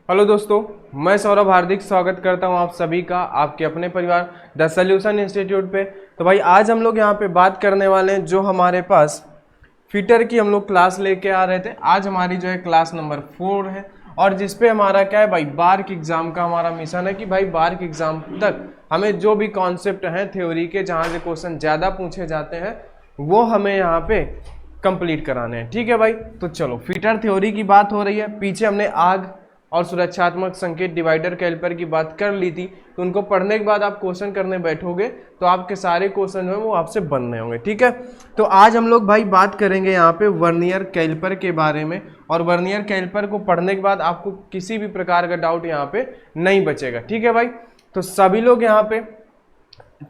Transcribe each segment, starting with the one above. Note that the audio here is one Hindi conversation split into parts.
हेलो दोस्तों, मैं सौरभ हार्दिक स्वागत करता हूं आप सभी का आपके अपने परिवार द सॉल्यूशन इंस्टीट्यूट पे। तो भाई आज हम लोग यहां पे बात करने वाले हैं जो हमारे पास फिटर की हम लोग क्लास लेके आ रहे थे। आज हमारी जो है क्लास नंबर 4 है और जिसपे हमारा क्या है भाई बार के एग्जाम का हमारा मिशन है कि भाई बार के एग्जाम तक हमें जो भी कॉन्सेप्ट हैं थ्योरी के जहाँ से क्वेश्चन ज़्यादा पूछे जाते हैं वो हमें यहाँ पे कंप्लीट कराने हैं। ठीक है भाई, तो चलो फिटर थ्योरी की बात हो रही है। पीछे हमने आग और सुरक्षात्मक संकेत डिवाइडर कैलिपर की बात कर ली थी, तो उनको पढ़ने के बाद आप क्वेश्चन करने बैठोगे तो आपके सारे क्वेश्चन जो है वो आपसे बनने होंगे। ठीक है, तो आज हम लोग भाई बात करेंगे यहाँ पे वर्नियर कैलिपर के बारे में, और वर्नियर कैलिपर को पढ़ने के बाद आपको किसी भी प्रकार का डाउट यहाँ पे नहीं बचेगा। ठीक है भाई, तो सभी लोग यहाँ पे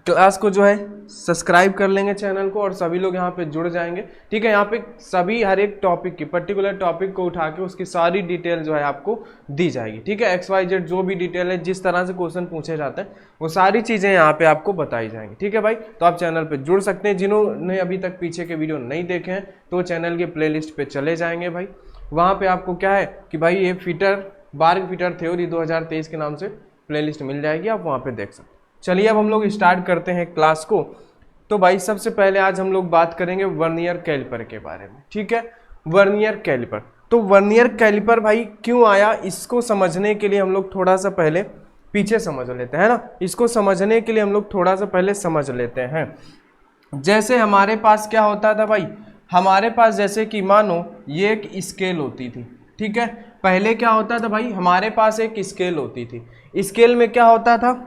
क्लास को जो है सब्सक्राइब कर लेंगे चैनल को और सभी लोग यहाँ पे जुड़ जाएंगे। ठीक है, यहाँ पे सभी हर एक टॉपिक की पर्टिकुलर टॉपिक को उठा के उसकी सारी डिटेल जो है आपको दी जाएगी। ठीक है, XYZ जो भी डिटेल है, जिस तरह से क्वेश्चन पूछे जाते हैं वो सारी चीज़ें यहाँ पे आपको बताई जाएंगी। ठीक है भाई, तो आप चैनल पे जुड़ सकते हैं। जिन्होंने अभी तक पीछे के वीडियो नहीं देखे हैं तो चैनल के प्ले लिस्ट पे चले जाएंगे भाई। वहाँ पे आपको क्या है कि भाई ये बार्ग फिटर थ्योरी 2023 के नाम से प्ले लिस्ट मिल जाएगी, आप वहाँ पे देख सकते हैं। चलिए अब हम लोग स्टार्ट करते हैं क्लास को। तो भाई सबसे पहले आज हम लोग बात करेंगे वर्नियर कैलिपर के बारे में। ठीक है, वर्नियर कैलिपर। तो वर्नियर कैलिपर भाई क्यों आया, इसको समझने के लिए हम लोग थोड़ा सा पहले पीछे समझ लेते हैं ना। इसको समझने के लिए हम लोग थोड़ा सा पहले समझ लेते हैं। जैसे हमारे पास क्या होता था भाई, हमारे पास जैसे कि मानो ये एक स्केल होती थी। ठीक है, पहले क्या होता था भाई, हमारे पास एक स्केल होती थी। स्केल में क्या होता था,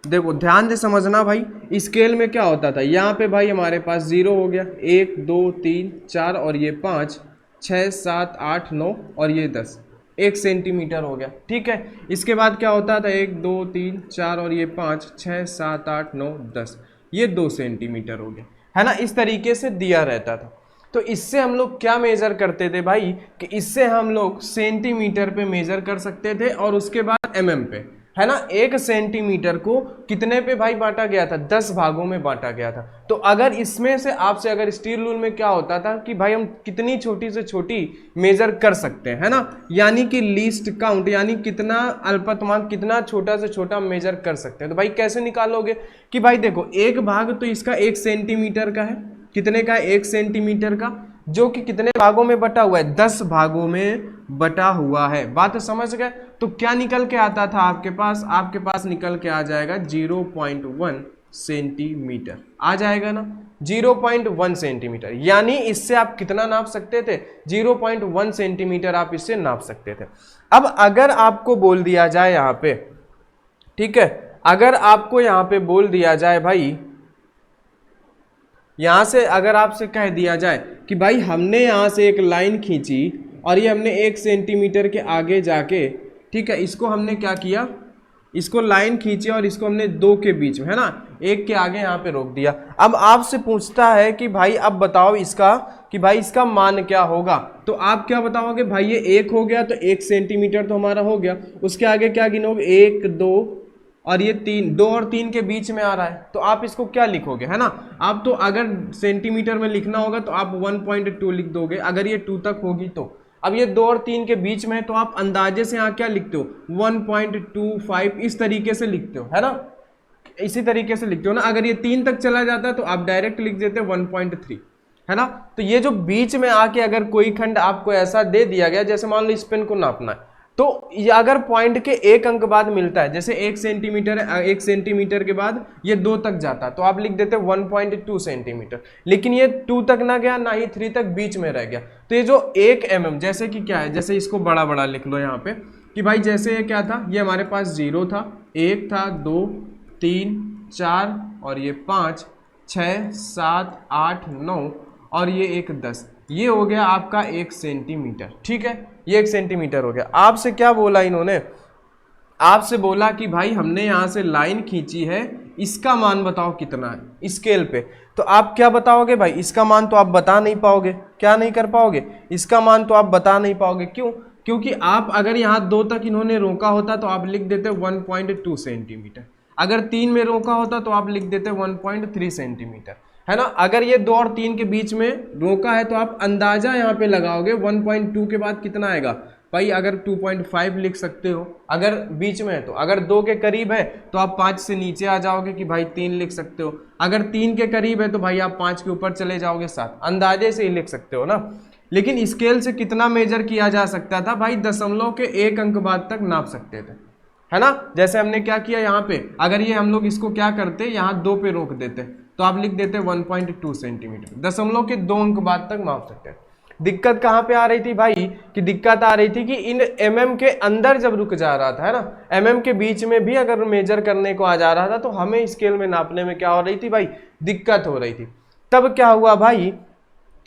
देखो ध्यान से समझना भाई। स्केल में क्या होता था, यहाँ पे भाई हमारे पास 0 हो गया, 1 2 3 4 और ये 5 6 7 8 9 और ये 10, 1 सेंटीमीटर हो गया। ठीक है, इसके बाद क्या होता था 1 2 3 4 और ये 5 6 7 8 9 10, ये 2 सेंटीमीटर हो गया, है ना। इस तरीके से दिया रहता था। तो इससे हम लोग क्या मेजर करते थे भाई कि इससे हम लोग सेंटीमीटर पे मेजर कर सकते थे और उसके बाद mm पे, है ना। 1 सेंटीमीटर को कितने पे भाई बांटा गया था, 10 भागों में बांटा गया था। तो अगर इसमें से आपसे अगर स्टील रूल में क्या होता था कि भाई हम कितनी छोटी से छोटी मेजर कर सकते हैं, है ना, यानी कि लीस्ट काउंट, यानी कितना अल्पतमांक, कितना छोटा से छोटा मेजर कर सकते हैं। तो भाई कैसे निकालोगे कि भाई देखो एक भाग तो इसका 1 सेंटीमीटर का है, कितने का है, 1 सेंटीमीटर का, जो कि कितने भागों में बटा हुआ है, 10 भागों में बटा हुआ है। बात समझ गए। तो क्या निकल के आता था आपके पास निकल के आ जाएगा 0.1 सेंटीमीटर आ जाएगा ना, 0.1 सेंटीमीटर। यानी इससे आप कितना नाप सकते थे, 0.1 सेंटीमीटर आप इससे नाप सकते थे। अब अगर आपको बोल दिया जाए यहाँ पे, ठीक है, अगर आपको यहाँ पे बोल दिया जाए भाई, यहां से अगर आपसे कह दिया जाए कि भाई हमने यहां से एक लाइन खींची और ये हमने 1 सेंटीमीटर के आगे जाके, ठीक है, इसको हमने क्या किया, इसको लाइन खींची और इसको हमने 2 के बीच में, है ना, 1 के आगे यहाँ पे रोक दिया। अब आपसे पूछता है कि भाई अब बताओ इसका कि भाई इसका मान क्या होगा। तो आप क्या बताओगे भाई, ये 1 हो गया तो 1 सेंटीमीटर तो हमारा हो गया, उसके आगे क्या गिनोगे, 1 2 और ये 3, 2 और 3 के बीच में आ रहा है, तो आप इसको क्या लिखोगे, है ना। आप तो अगर सेंटीमीटर में लिखना होगा तो आप 1.2 लिख दोगे, अगर ये 2 तक होगी तो। अब ये 2 और 3 के बीच में है तो आप अंदाजे से यहाँ क्या लिखते हो, 1.25 इस तरीके से लिखते हो, है ना, इसी तरीके से लिखते हो ना। अगर ये 3 तक चला जाता है तो आप डायरेक्ट लिख देते 1.3, है ना। तो ये जो बीच में आके अगर कोई खंड आपको ऐसा दे दिया गया, जैसे मान लो इस पेन को नापना है, तो ये अगर पॉइंट के 1 अंक बाद मिलता है, जैसे 1 सेंटीमीटर है, 1 सेंटीमीटर के बाद ये 2 तक जाता है तो आप लिख देते 1.2 सेंटीमीटर। लेकिन ये 2 तक ना गया ना ही 3 तक, बीच में रह गया। तो ये जो 1 mm, जैसे कि क्या है, जैसे इसको बड़ा बड़ा लिख लो यहाँ पे कि भाई जैसे ये क्या था, ये हमारे पास 0 था, 1 था, 2 3 4 और ये 5 6 7 8 9 और ये 1 10, ये हो गया आपका 1 सेंटीमीटर। ठीक है, ये 1 सेंटीमीटर हो गया। आपसे क्या बोला इन्होंने, आपसे बोला कि भाई हमने यहाँ से लाइन खींची है, इसका मान बताओ कितना है स्केल पे। तो आप क्या बताओगे भाई, इसका मान तो आप बता नहीं पाओगे, क्या नहीं कर पाओगे, इसका मान तो आप बता नहीं पाओगे। क्यों, क्योंकि आप अगर यहाँ 2 तक इन्होंने रोका होता तो आप लिख देते 1.2 सेंटीमीटर, अगर 3 में रोका होता तो आप लिख देते 1.3 सेंटीमीटर, है ना। अगर ये 2 और 3 के बीच में रोका है तो आप अंदाजा यहाँ पे लगाओगे 1.2 के बाद कितना आएगा, भाई अगर 2.5 लिख सकते हो, अगर बीच में है तो, अगर 2 के करीब है तो आप 5 से नीचे आ जाओगे कि भाई 3 लिख सकते हो, अगर 3 के करीब है तो भाई आप 5 के ऊपर चले जाओगे 7, अंदाजे से ही लिख सकते हो ना। लेकिन स्केल से कितना मेजर किया जा सकता था भाई, दशमलव के 1 अंक बाद तक नाप सकते थे, है ना। जैसे हमने क्या किया यहाँ पे, अगर ये हम लोग इसको क्या करते, यहाँ 2 पे रोक देते तो आप लिख देते 1.2 सेंटीमीटर, दशमलव के 2 अंक बाद तक माप सकते हैं। दिक्कत कहाँ पे आ रही थी भाई, कि दिक्कत आ रही थी कि इन mm के अंदर जब रुक जा रहा था, है ना, mm के बीच में भी अगर मेजर करने को आ जा रहा था तो हमें स्केल में नापने में क्या हो रही थी भाई, दिक्कत हो रही थी। तब क्या हुआ भाई,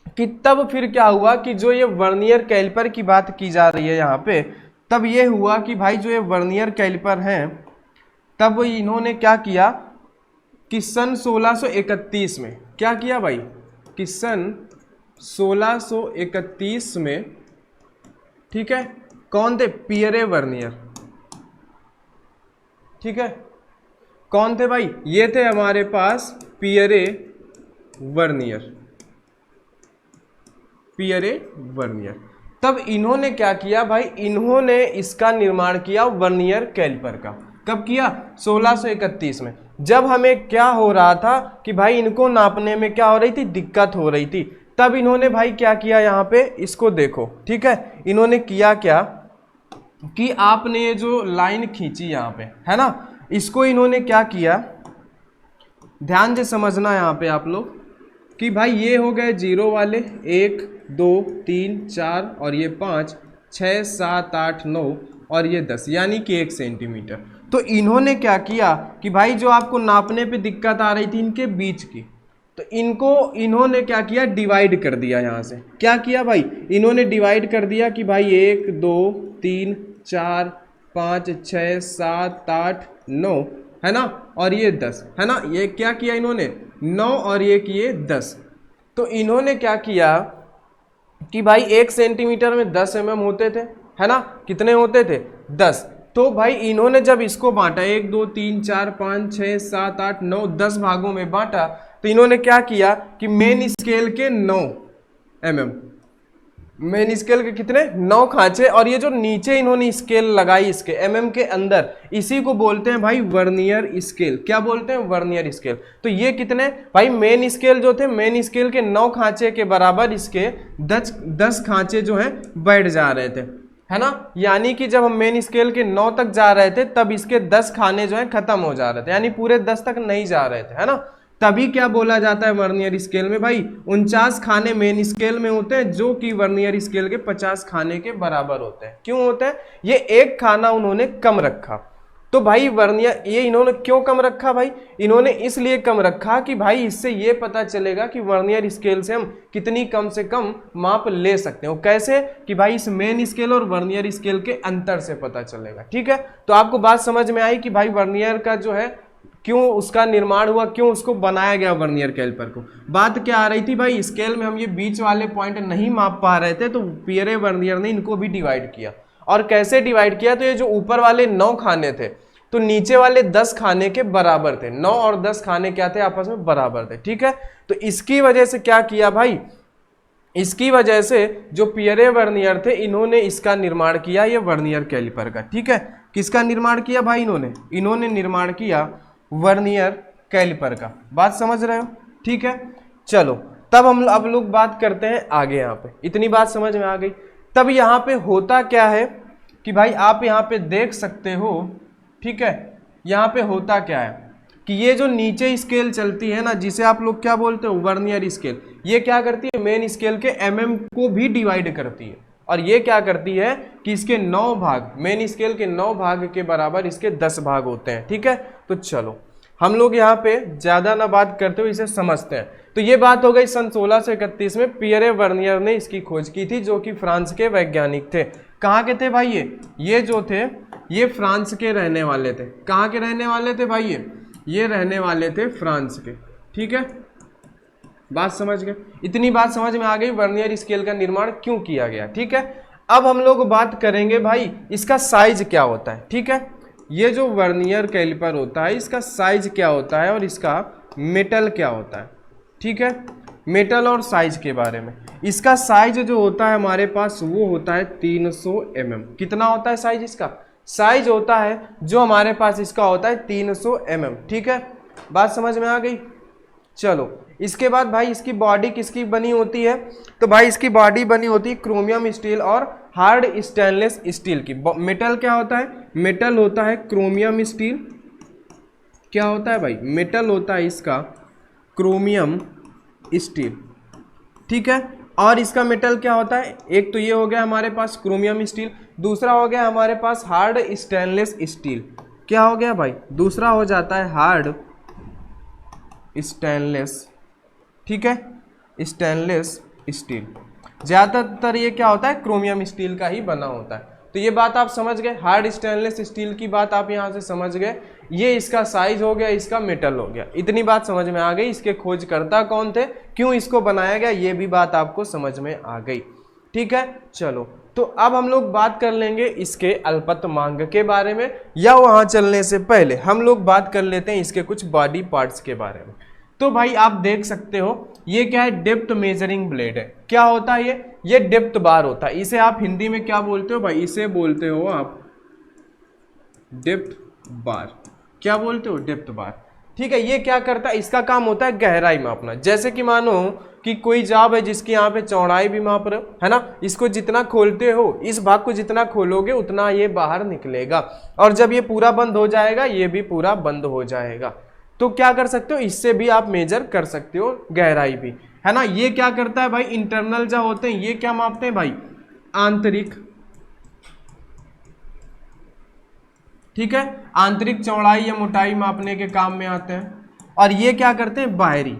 कि तब फिर क्या हुआ कि जो ये वर्नियर कैलिपर की बात की जा रही है यहाँ पे, तब ये हुआ कि भाई जो ये वर्नियर कैलिपर हैं, तब इन्होंने क्या किया कि सन 1631 में क्या किया भाई, कि सन 1631 में, ठीक है, कौन थे, पियरे वर्नियर, ठीक है, कौन थे भाई, ये थे हमारे पास पियरे वर्नियर, पियरे वर्नियर। तब इन्होंने क्या किया भाई, इन्होंने इसका निर्माण किया वर्नियर कैलिपर का। कब किया, 1631 में, जब हमें क्या हो रहा था कि भाई इनको नापने में क्या हो रही थी, दिक्कत हो रही थी। तब इन्होंने भाई क्या किया, यहाँ पे इसको देखो, ठीक है, इन्होंने किया क्या कि आपने ये जो लाइन खींची यहाँ पे, है ना, इसको इन्होंने क्या किया, ध्यान से समझना यहाँ पे आप लोग, कि भाई ये हो गए 0 वाले, 1 2 3 4 और ये 5 6 7 8 9 और ये 10, यानी कि 1 सेंटीमीटर। तो इन्होंने क्या किया कि भाई जो आपको नापने पे दिक्कत आ रही थी इनके बीच की, तो इनको इन्होंने क्या किया, डिवाइड कर दिया। यहाँ से क्या किया भाई, इन्होंने डिवाइड कर दिया कि भाई 1 2 3 4 5 6 7 8 9, है ना, और ये 10, है ना, ये क्या किया इन्होंने 9 और ये किए 10। तो इन्होंने क्या किया कि भाई 1 सेंटीमीटर में 10 mm होते थे, है ना, कितने होते थे, 10। तो भाई इन्होंने जब इसको बांटा, 1 2 3 4 5 6 7 8 9 10 भागों में बांटा, तो इन्होंने क्या किया कि मेन स्केल के 9 mm, मेन स्केल के कितने 9 खांचे, और ये जो नीचे इन्होंने स्केल लगाई इसके mm के अंदर, इसी को बोलते हैं भाई वर्नियर स्केल। क्या बोलते हैं, वर्नियर स्केल। तो ये कितने भाई, मेन स्केल जो थे, मेन स्केल के 9 खांचे के बराबर इसके 10 खांचे जो हैं बैठ जा रहे थे, है ना, यानी कि जब हम मेन स्केल के 9 तक जा रहे थे तब इसके 10 खाने जो है खत्म हो जा रहे थे, यानी पूरे 10 तक नहीं जा रहे थे, है ना। तभी क्या बोला जाता है वर्नियर स्केल में भाई, 49 खाने मेन स्केल में होते हैं, जो कि वर्नियर स्केल के 50 खाने के बराबर होते हैं। क्यों होते हैं, ये एक खाना उन्होंने कम रखा। तो भाई वर्नियर, ये इन्होंने क्यों कम रखा भाई, इन्होंने इसलिए कम रखा कि भाई इससे ये पता चलेगा कि वर्नियर स्केल से हम कितनी कम से कम माप ले सकते हैं। कैसे, कि भाई इस मेन स्केल और वर्नियर स्केल के अंतर से पता चलेगा। ठीक है, तो आपको बात समझ में आई कि भाई वर्नियर का जो है क्यों उसका निर्माण हुआ, क्यों उसको बनाया गया वर्नियर कैलिपर को। बात क्या आ रही थी भाई, स्केल में हम ये बीच वाले पॉइंट नहीं माप पा रहे थे, तो पियरे वर्नियर ने इनको भी डिवाइड किया। और कैसे डिवाइड किया, तो ये जो ऊपर वाले 9 खाने थे तो नीचे वाले 10 खाने के बराबर थे। 9 और 10 खाने क्या थे, आपस में बराबर थे। ठीक है, तो इसकी वजह से क्या किया भाई, इसकी वजह से जो पियरे वर्नियर थे इन्होंने इसका निर्माण किया, ये वर्नियर कैलिपर का। ठीक है, किसका निर्माण किया भाई, इन्होंने निर्माण किया वर्नियर कैलिपर का। बात समझ रहे हो। ठीक है, चलो तब हम अब लोग बात करते हैं आगे। यहाँ पे इतनी बात समझ में आ गई। तब यहाँ पे होता क्या है कि भाई आप यहाँ पे देख सकते हो, ठीक है, यहाँ पे होता क्या है कि ये जो नीचे स्केल चलती है ना, जिसे आप लोग क्या बोलते हो, वर्नियर स्केल, ये क्या करती है, मेन स्केल के mm को भी डिवाइड करती है। और ये क्या करती है कि इसके 9 भाग, मेन स्केल के 9 भाग के बराबर इसके 10 भाग होते हैं। ठीक है, तो चलो हम लोग यहाँ पे ज्यादा ना बात करते हुए इसे समझते हैं। तो ये बात हो गई सन 1631 में पियरे वर्नियर ने इसकी खोज की थी, जो कि फ्रांस के वैज्ञानिक थे। कहाँ के थे भाई, ये जो थे ये फ्रांस के रहने वाले थे। कहाँ के रहने वाले थे भाई, ये रहने वाले थे फ्रांस के। ठीक है, बात समझ गए। इतनी बात समझ में आ गई वर्नियर स्केल का निर्माण क्यों किया गया। ठीक है, अब हम लोग बात करेंगे भाई इसका साइज क्या होता है। ठीक है, ये जो वर्नियर कैलिपर होता है इसका साइज क्या होता है और इसका मेटल क्या होता है। ठीक है, मेटल और साइज के बारे में। इसका साइज जो होता है हमारे पास वो होता है 300 mm। कितना होता है साइज इसका? साइज होता है जो हमारे पास इसका होता है 300 mm। ठीक है, बात समझ में आ गई? चलो इसके बाद भाई इसकी बॉडी किसकी बनी होती है? तो भाई इसकी बॉडी बनी होती है क्रोमियम स्टील और हार्ड स्टेनलेस स्टील की। मेटल क्या होता है? मेटल होता है क्रोमियम स्टील। क्या होता है भाई? मेटल होता है इसका क्रोमियम स्टील। ठीक है, और इसका मेटल क्या होता है? एक तो ये हो गया हमारे पास क्रोमियम स्टील, दूसरा हो गया हमारे पास हार्ड स्टेनलेस स्टील। क्या हो गया भाई? दूसरा हो जाता है हार्ड स्टेनलेस। ठीक है, स्टेनलेस स्टील। ज़्यादातर ये क्या होता है? क्रोमियम स्टील का ही बना होता है। तो ये बात आप समझ गए, हार्ड स्टेनलेस स्टील की बात आप यहाँ से समझ गए। ये इसका साइज हो गया, इसका मेटल हो गया, इतनी बात समझ में आ गई। इसके खोजकर्ता कौन थे, क्यों इसको बनाया गया, ये भी बात आपको समझ में आ गई। ठीक है, चलो तो अब हम लोग बात कर लेंगे इसके अल्पतमांक के बारे में, या वहाँ चलने से पहले हम लोग बात कर लेते हैं इसके कुछ बॉडी पार्ट्स के बारे में। तो भाई आप देख सकते हो ये क्या है? डेप्थ मेजरिंग ब्लेड है। क्या होता है ये डेप्थ बार होता है। इसे आप हिंदी में क्या बोलते हो भाई? इसे बोलते हो आप डेप्थ बार। क्या बोलते हो? डेप्थ बार। ठीक है, ये क्या करता है? इसका काम होता है गहराई मापना। जैसे कि मानो कि कोई जाब है जिसकी यहाँ पे चौड़ाई भी माप रहे हो, है ना? इसको जितना खोलते हो, इस भाग को जितना खोलोगे उतना ये बाहर निकलेगा, और जब ये पूरा बंद हो जाएगा ये भी पूरा बंद हो जाएगा। तो क्या कर सकते हो? इससे भी आप मेजर कर सकते हो गहराई भी, है ना? ये क्या करता है भाई? इंटरनल जो होते हैं ये क्या मापते हैं भाई? आंतरिक। ठीक है, आंतरिक चौड़ाई या मोटाई मापने के काम में आते हैं। और ये क्या करते हैं? बाहरी।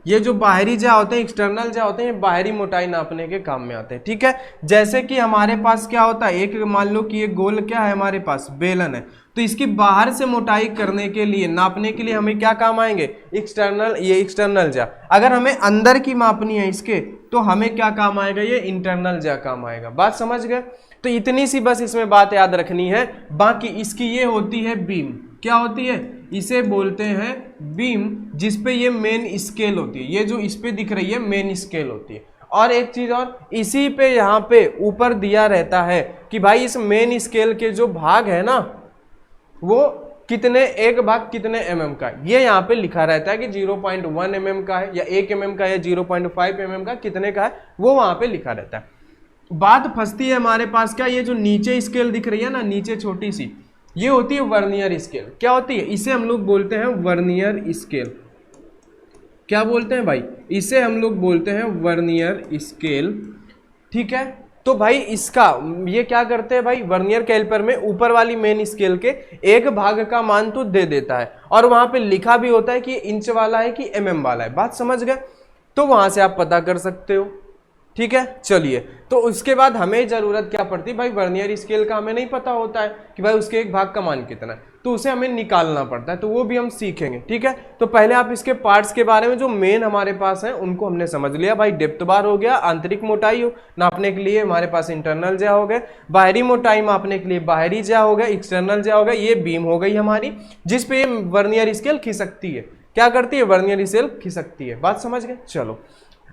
ये जो बाहरी जा होते हैं, एक्सटर्नल जा होते हैं, ये बाहरी मोटाई नापने के काम में आते हैं। ठीक है, जैसे कि हमारे पास क्या होता है, एक मान लो कि ये गोल क्या है हमारे पास? बेलन है। तो इसकी बाहर से मोटाई करने के लिए, नापने के लिए हमें क्या काम आएंगे? एक्सटर्नल, ये एक्सटर्नल जा। अगर हमें अंदर की मापनी है इसके, तो हमें क्या काम आएगा? ये इंटरनल जा काम आएगा। बात समझ गए? तो इतनी सी बस इसमें बात याद रखनी है। बाकी इसकी ये होती है बीम। क्या होती है? इसे बोलते हैं बीम, जिसपे ये मेन स्केल होती है। ये जो इस पे दिख रही है मेन स्केल होती है। और एक चीज और, इसी पे यहाँ पे ऊपर दिया रहता है कि भाई इस मेन स्केल के जो भाग है ना, वो कितने, एक भाग कितने mm का, ये यहाँ पे लिखा रहता है कि 0.1 mm का है या 1 mm का है, 0.5 mm का, कितने का है वो वहाँ पे लिखा रहता है। बात फंसती है हमारे पास क्या? ये जो नीचे स्केल दिख रही है ना, नीचे छोटी सी, ये होती है वर्नियर स्केल। क्या होती है? इसे हम लोग बोलते हैं वर्नियर स्केल। क्या बोलते हैं भाई? इसे हम लोग बोलते हैं वर्नियर स्केल। ठीक है, तो भाई इसका ये क्या करते हैं भाई? वर्नियर कैलिपर में ऊपर वाली मेन स्केल के एक भाग का मान तो दे देता है, और वहां पे लिखा भी होता है कि इंच वाला है कि mm वाला है। बात समझ गए? तो वहां से आप पता कर सकते हो। ठीक है, चलिए, तो उसके बाद हमें जरूरत क्या पड़ती है भाई? वर्नियर स्केल का हमें नहीं पता होता है कि भाई उसके एक भाग का मान कितना है, तो उसे हमें निकालना पड़ता है, तो वो भी हम सीखेंगे। ठीक है, तो पहले आप इसके पार्ट्स के बारे में जो मेन हमारे पास है उनको हमने समझ लिया। भाई डेप्थ बार हो गया, आंतरिक मोटाई नापने के लिए हमारे पास इंटरनल जा हो गए, बाहरी मोटाई मापने के लिए बाहरी जा हो गया, एक्सटर्नल जा हो गया, ये बीम हो गई हमारी, जिसपे ये वर्नियर स्केल खिसकती है। क्या करती है? वर्नियर स्केल खिसकती है। बात समझ गए? चलो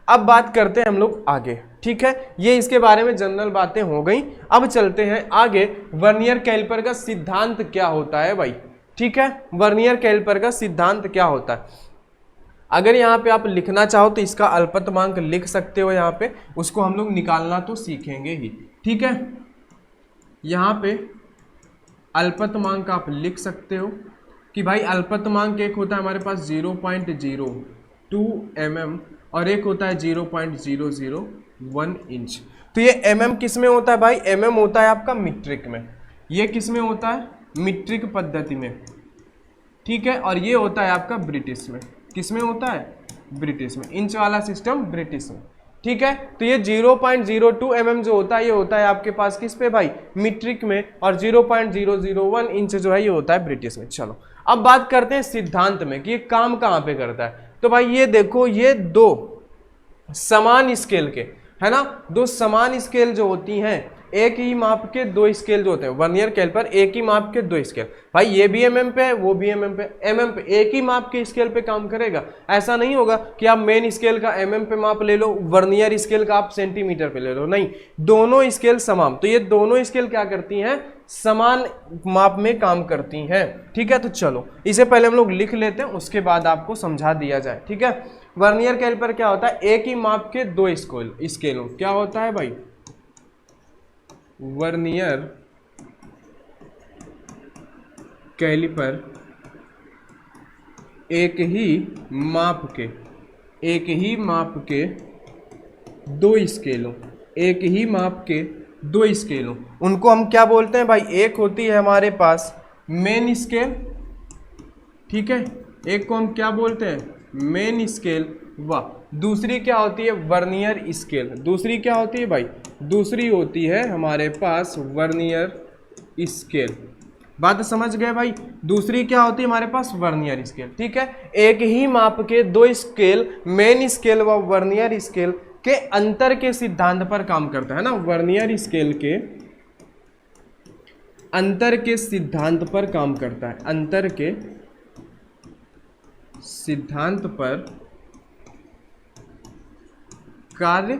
अब बात करते हैं हम लोग आगे। ठीक है, ये इसके बारे में जनरल बातें हो गई। अब चलते हैं आगे, वर्नियर कैलिपर का सिद्धांत क्या होता है भाई? ठीक है, वर्नियर कैलिपर का सिद्धांत क्या होता है? अगर यहाँ पे आप लिखना चाहो तो इसका अल्पतमांक लिख सकते हो यहाँ पे, उसको हम लोग निकालना तो सीखेंगे ही। ठीक है, यहाँ पे अल्पतमांक आप लिख सकते हो कि भाई अल्पतमांक एक होता है हमारे पास 0.02 mm और एक होता है 0.001 इंच। तो ये mm किस में होता है भाई? mm होता है आपका मीट्रिक में। ये किस में होता है? मीट्रिक पद्धति में। ठीक है, और ये होता है आपका ब्रिटिश में। किस में होता है? ब्रिटिश में। इंच वाला सिस्टम ब्रिटिश में। ठीक है, तो ये 0.02 mm जो होता है ये होता है आपके पास किस पे भाई? मीट्रिक में। और 0.001 इंच जो है ये होता है ब्रिटिश में। चलो अब बात करते हैं सिद्धांत में कि ये काम कहाँ पे करता है। तो भाई ये देखो, ये दो समान स्केल के, है ना। दो समान स्केल जो होती हैं, एक ही माप के दो स्केल जो होते हैं, वर्नियर कैलिपर एक ही माप के दो स्केल, भाई ये भी एमएम पे है वो भी एमएम पे एक ही माप के स्केल पे काम करेगा। ऐसा नहीं होगा कि आप मेन स्केल का एमएम पे माप ले लो, वर्नियर स्केल का आप सेंटीमीटर पे ले लो, नहीं, दोनों स्केल समान। तो ये दोनों स्केल क्या करती हैं, समान माप में काम करती हैं, ठीक है। तो चलो इसे पहले हम लोग लिख लेते हैं, उसके बाद आपको समझा दिया जाए, ठीक है। वर्नियर कैलिपर क्या होता है, एक ही माप के दो स्केलों, क्या होता है भाई, वर्नियर कैलिपर एक ही माप के दो स्केलों, एक ही माप के दो स्केलों, उनको हम क्या बोलते हैं भाई, एक होती है हमारे पास मेन स्केल, ठीक है, एक को हम क्या बोलते हैं, मेन स्केल, वाह, दूसरी क्या होती है, वर्नियर स्केल। दूसरी क्या होती है भाई, दूसरी होती है हमारे पास वर्नियर स्केल। बात समझ गए भाई, दूसरी क्या होती है हमारे पास, वर्नियर स्केल, ठीक है। एक ही माप के दो स्केल, मेन स्केल व वर्नियर स्केल के अंतर के सिद्धांत पर काम करता है ना। वर्नियर स्केल के अंतर के सिद्धांत पर काम करता है, अंतर के सिद्धांत पर कार्य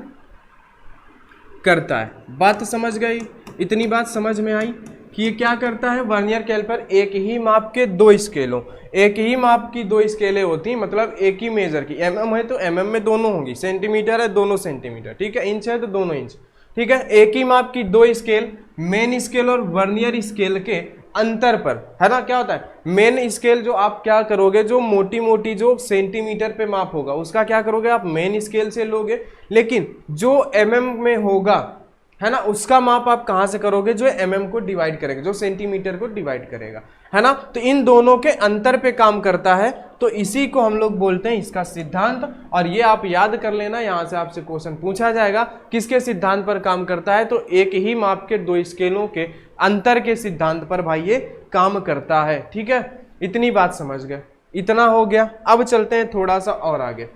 करता है। बात समझ गई, इतनी बात समझ में आई कि ये क्या करता है, वर्नियर कैलिपर एक ही माप के दो स्केलों, एक ही माप की दो स्केलें होती हैं, मतलब एक ही मेजर की, एमएम है तो एमएम में दोनों होंगी, सेंटीमीटर है दोनों सेंटीमीटर, ठीक है, इंच है तो दोनों इंच, ठीक है। एक ही माप की दो स्केल, मेन स्केल और वर्नियर स्केल के अंतर पर, है ना, क्या होता है, मेन स्केल जो आप क्या करोगे, जो मोटी मोटी जो सेंटीमीटर पे माप होगा उसका क्या करोगे आप मेन स्केल से लोगे, लेकिन जो एमएम में होगा, है ना, उसका माप आप कहां से करोगे, जो एमएम को डिवाइड करेगा, जो सेंटीमीटर को डिवाइड करेगा, है ना। तो इन दोनों के अंतर पे काम करता है, तो इसी को हम लोग बोलते हैं इसका सिद्धांत। और ये आप याद कर लेना, यहां से आपसे क्वेश्चन पूछा जाएगा किसके सिद्धांत पर काम करता है, तो एक ही माप के दो स्केलों के अंतर के सिद्धांत पर भाई ये काम करता है, ठीक है। इतनी बात समझ गए, इतना हो गया। अब चलते हैं थोड़ा सा और आगे।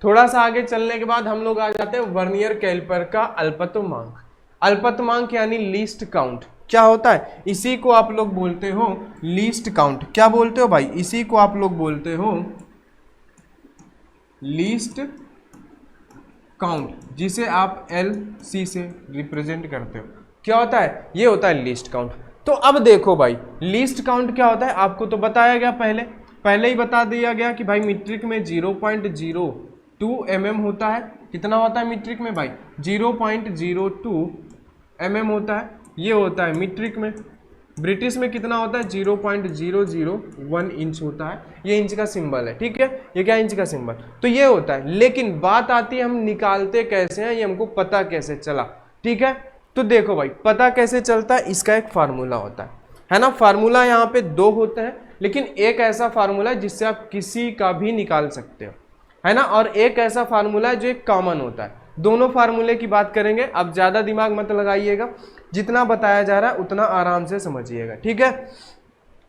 थोड़ा सा आगे चलने के बाद हम लोग आ जाते हैं वर्नियर कैलिपर का अल्पतमांक। अल्पतमांक यानी लीस्ट काउंट क्या होता है, इसी को आप लोग बोलते हो लीस्ट काउंट। क्या बोलते हो भाई, इसी को आप लोग बोलते हो लीस्ट काउंट, जिसे आप LC से रिप्रेजेंट करते हो। क्या होता है, ये होता है लीस्ट काउंट। तो अब देखो भाई, लीस्ट काउंट क्या होता है, आपको तो बताया गया, पहले ही बता दिया गया कि भाई मीट्रिक में 0.02 mm होता है। कितना होता है मीट्रिक में भाई, 0.02 mm होता है, ये होता है मीट्रिक में। ब्रिटिश में कितना होता है, 0.001 इंच होता है, ये इंच का सिंबल है, ठीक है, ये क्या इंच का सिंबल, तो ये होता है। लेकिन बात आती है हम निकालते कैसे हैं, ये हमको पता कैसे चला, ठीक है। तो देखो भाई, पता कैसे चलता है, इसका एक फार्मूला होता है ना। फार्मूला यहाँ पे दो होते हैं, लेकिन एक ऐसा फार्मूला है जिससे आप किसी का भी निकाल सकते हो, है ना, और एक ऐसा फार्मूला है जो एक कॉमन होता है। दोनों फार्मूले की बात करेंगे, अब ज्यादा दिमाग मत लगाइएगा, जितना बताया जा रहा है उतना आराम से समझिएगा, ठीक है।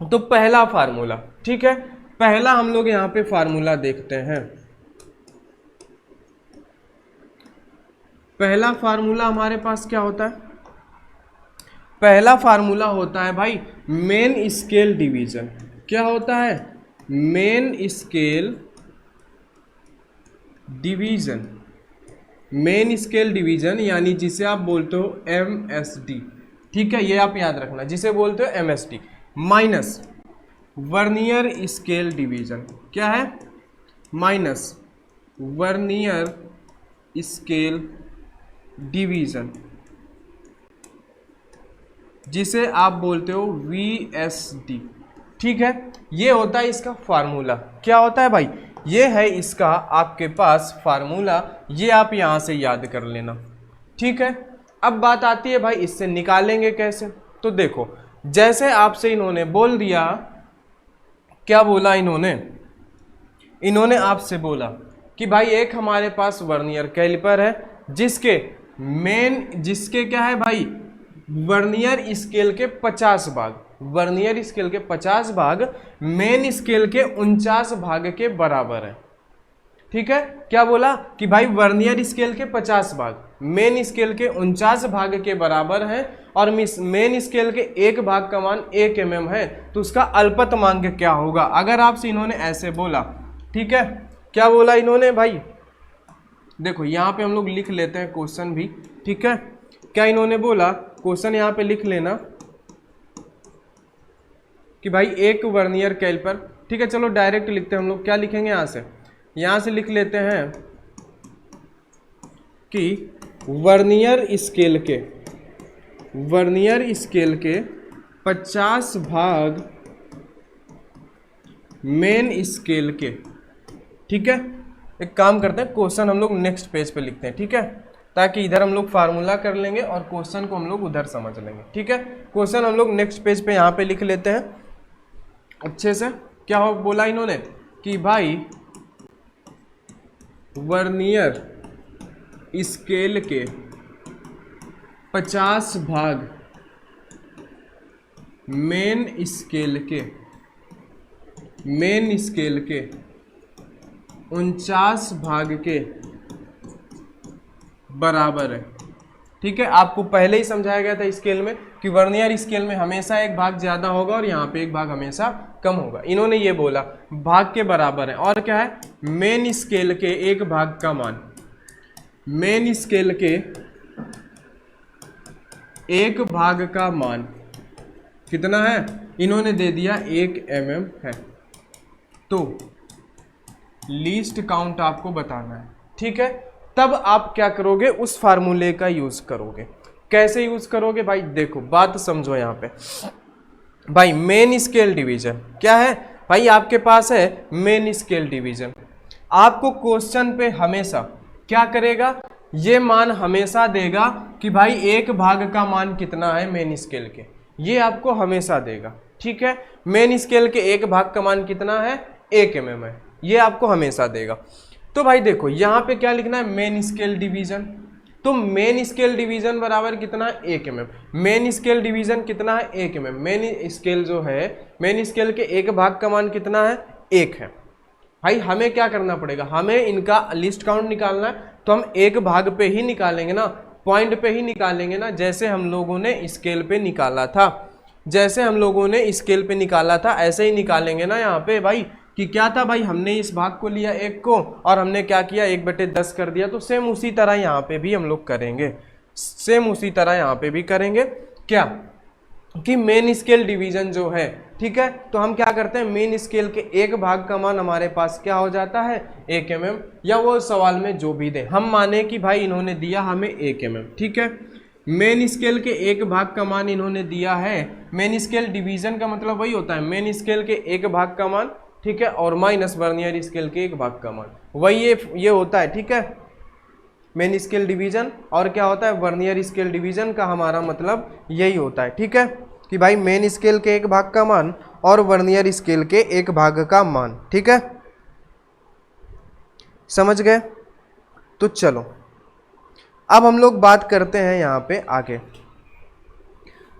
तो पहला फार्मूला, ठीक है, पहला हम लोग यहाँ पे फार्मूला देखते हैं। पहला फार्मूला हमारे पास क्या होता है, पहला फार्मूला होता है भाई मेन स्केल डिवीजन। क्या होता है, main scale division, main scale division यानी जिसे आप बोलते हो MSD, ठीक है, ये आप याद रखना, जिसे बोलते हो MSD, minus vernier scale division. क्या है, माइनस वर्नियर स्केल डिवीजन, जिसे आप बोलते हो VSD, ठीक है। ये होता है इसका फार्मूला। क्या होता है भाई, ये है इसका आपके पास फार्मूला, ये आप यहां से याद कर लेना, ठीक है। अब बात आती है भाई इससे निकालेंगे कैसे। तो देखो, जैसे आपसे इन्होंने बोल दिया, क्या बोला इन्होंने आपसे बोला कि भाई एक हमारे पास वर्नियर कैलिपर है जिसके क्या है भाई, वर्नियर स्केल के 50 भाग, वर्नियर स्केल के 50 भाग मेन स्केल के 49 भाग के बराबर है, ठीक है। क्या बोला कि भाई वर्नियर स्केल के 50 भाग, मेन स्केल के 49 भाग के बराबर है और मेन स्केल के 1 भाग का मान 1 mm है, तो उसका अल्पतमांक क्या होगा। अगर आपसे इन्होंने ऐसे बोला, ठीक है, क्या बोला इन्होंने भाई, देखो यहाँ पे हम लोग लिख लेते हैं क्वेश्चन भी, ठीक है। क्या इन्होंने बोला, क्वेश्चन यहाँ पे लिख लेना कि भाई एक वर्नियर कैलिपर, ठीक है, चलो डायरेक्ट लिखते हैं हम लोग। क्या लिखेंगे यहाँ से लिख लेते हैं कि वर्नियर स्केल के 50 भाग मेन स्केल के, ठीक है। एक काम करते हैं, क्वेश्चन हम लोग नेक्स्ट पेज पे लिखते हैं, ठीक है, ताकि इधर हम लोग फार्मूला कर लेंगे और क्वेश्चन को हम लोग उधर समझ लेंगे, ठीक है। क्वेश्चन हम लोग नेक्स्ट पेज पे यहाँ पे लिख लेते हैं अच्छे से। क्या हो बोला इन्होंने कि भाई वर्नियर स्केल के 50 भाग मेन स्केल के 49 भाग के बराबर है, ठीक है। आपको पहले ही समझाया गया था स्केल में कि वर्नियर स्केल में हमेशा एक भाग ज्यादा होगा और यहाँ पे एक भाग हमेशा कम होगा। इन्होंने ये बोला भाग के बराबर है, और क्या है, मेन स्केल के एक भाग का मान, मेन स्केल के एक भाग का मान कितना है, इन्होंने दे दिया 1 mm है। तो लीस्ट काउंट आपको बताना है, ठीक है। तब आप क्या करोगे, उस फार्मूले का यूज करोगे। कैसे यूज करोगे भाई, देखो बात समझो यहाँ पे। भाई मेन स्केल डिवीजन क्या है भाई, आपके पास है मेन स्केल डिवीजन। आपको क्वेश्चन पे हमेशा क्या करेगा, ये मान हमेशा देगा कि भाई एक भाग का मान कितना है मेन स्केल के, ये आपको हमेशा देगा, ठीक है। मेन स्केल के एक भाग का मान कितना है, 1 mm है, ये आपको हमेशा देगा। तो भाई देखो यहाँ पे क्या लिखना है, मेन स्केल डिवीजन। तो मेन स्केल डिवीजन बराबर कितना है, 1 mm। मेन स्केल डिवीजन कितना है, 1 mm। मेन स्केल जो है, मेन स्केल के एक भाग का मान कितना है, 1 है। भाई हमें क्या करना पड़ेगा, हमें इनका लिस्ट काउंट निकालना है, तो हम एक भाग पे ही निकालेंगे ना, पॉइंट पे ही निकालेंगे ना, जैसे हम लोगों ने स्केल पे निकाला था, जैसे हम लोगों ने स्केल पे निकाला था ऐसे ही निकालेंगे ना यहाँ पे भाई। कि क्या था भाई, हमने इस भाग को लिया 1 को और हमने क्या किया 1/10 कर दिया। तो सेम उसी तरह यहाँ पे भी हम लोग करेंगे, सेम उसी तरह यहाँ पे भी करेंगे। क्या कि मेन स्केल डिवीजन जो है, ठीक है, तो हम क्या करते हैं, मेन स्केल के एक भाग का मान हमारे पास क्या हो जाता है, 1 mm, या वो सवाल में जो भी दे, हम माने कि भाई इन्होंने दिया हमें 1 mm, ठीक है। मेन स्केल के एक भाग का मान इन्होंने दिया है, मेन स्केल डिवीजन का मतलब वही होता है मेन स्केल के एक भाग का मान, ठीक है, और माइनस वर्नियर स्केल के एक भाग का मान, वही ये होता है, ठीक है, मेन स्केल डिवीजन। और क्या होता है, वर्नियर स्केल डिवीजन का हमारा मतलब यही होता है, ठीक है, कि भाई मेन स्केल के एक भाग का मान और वर्नियर स्केल के एक भाग का मान, ठीक है, समझ गए। तो चलो अब हम लोग बात करते हैं यहाँ पे आगे।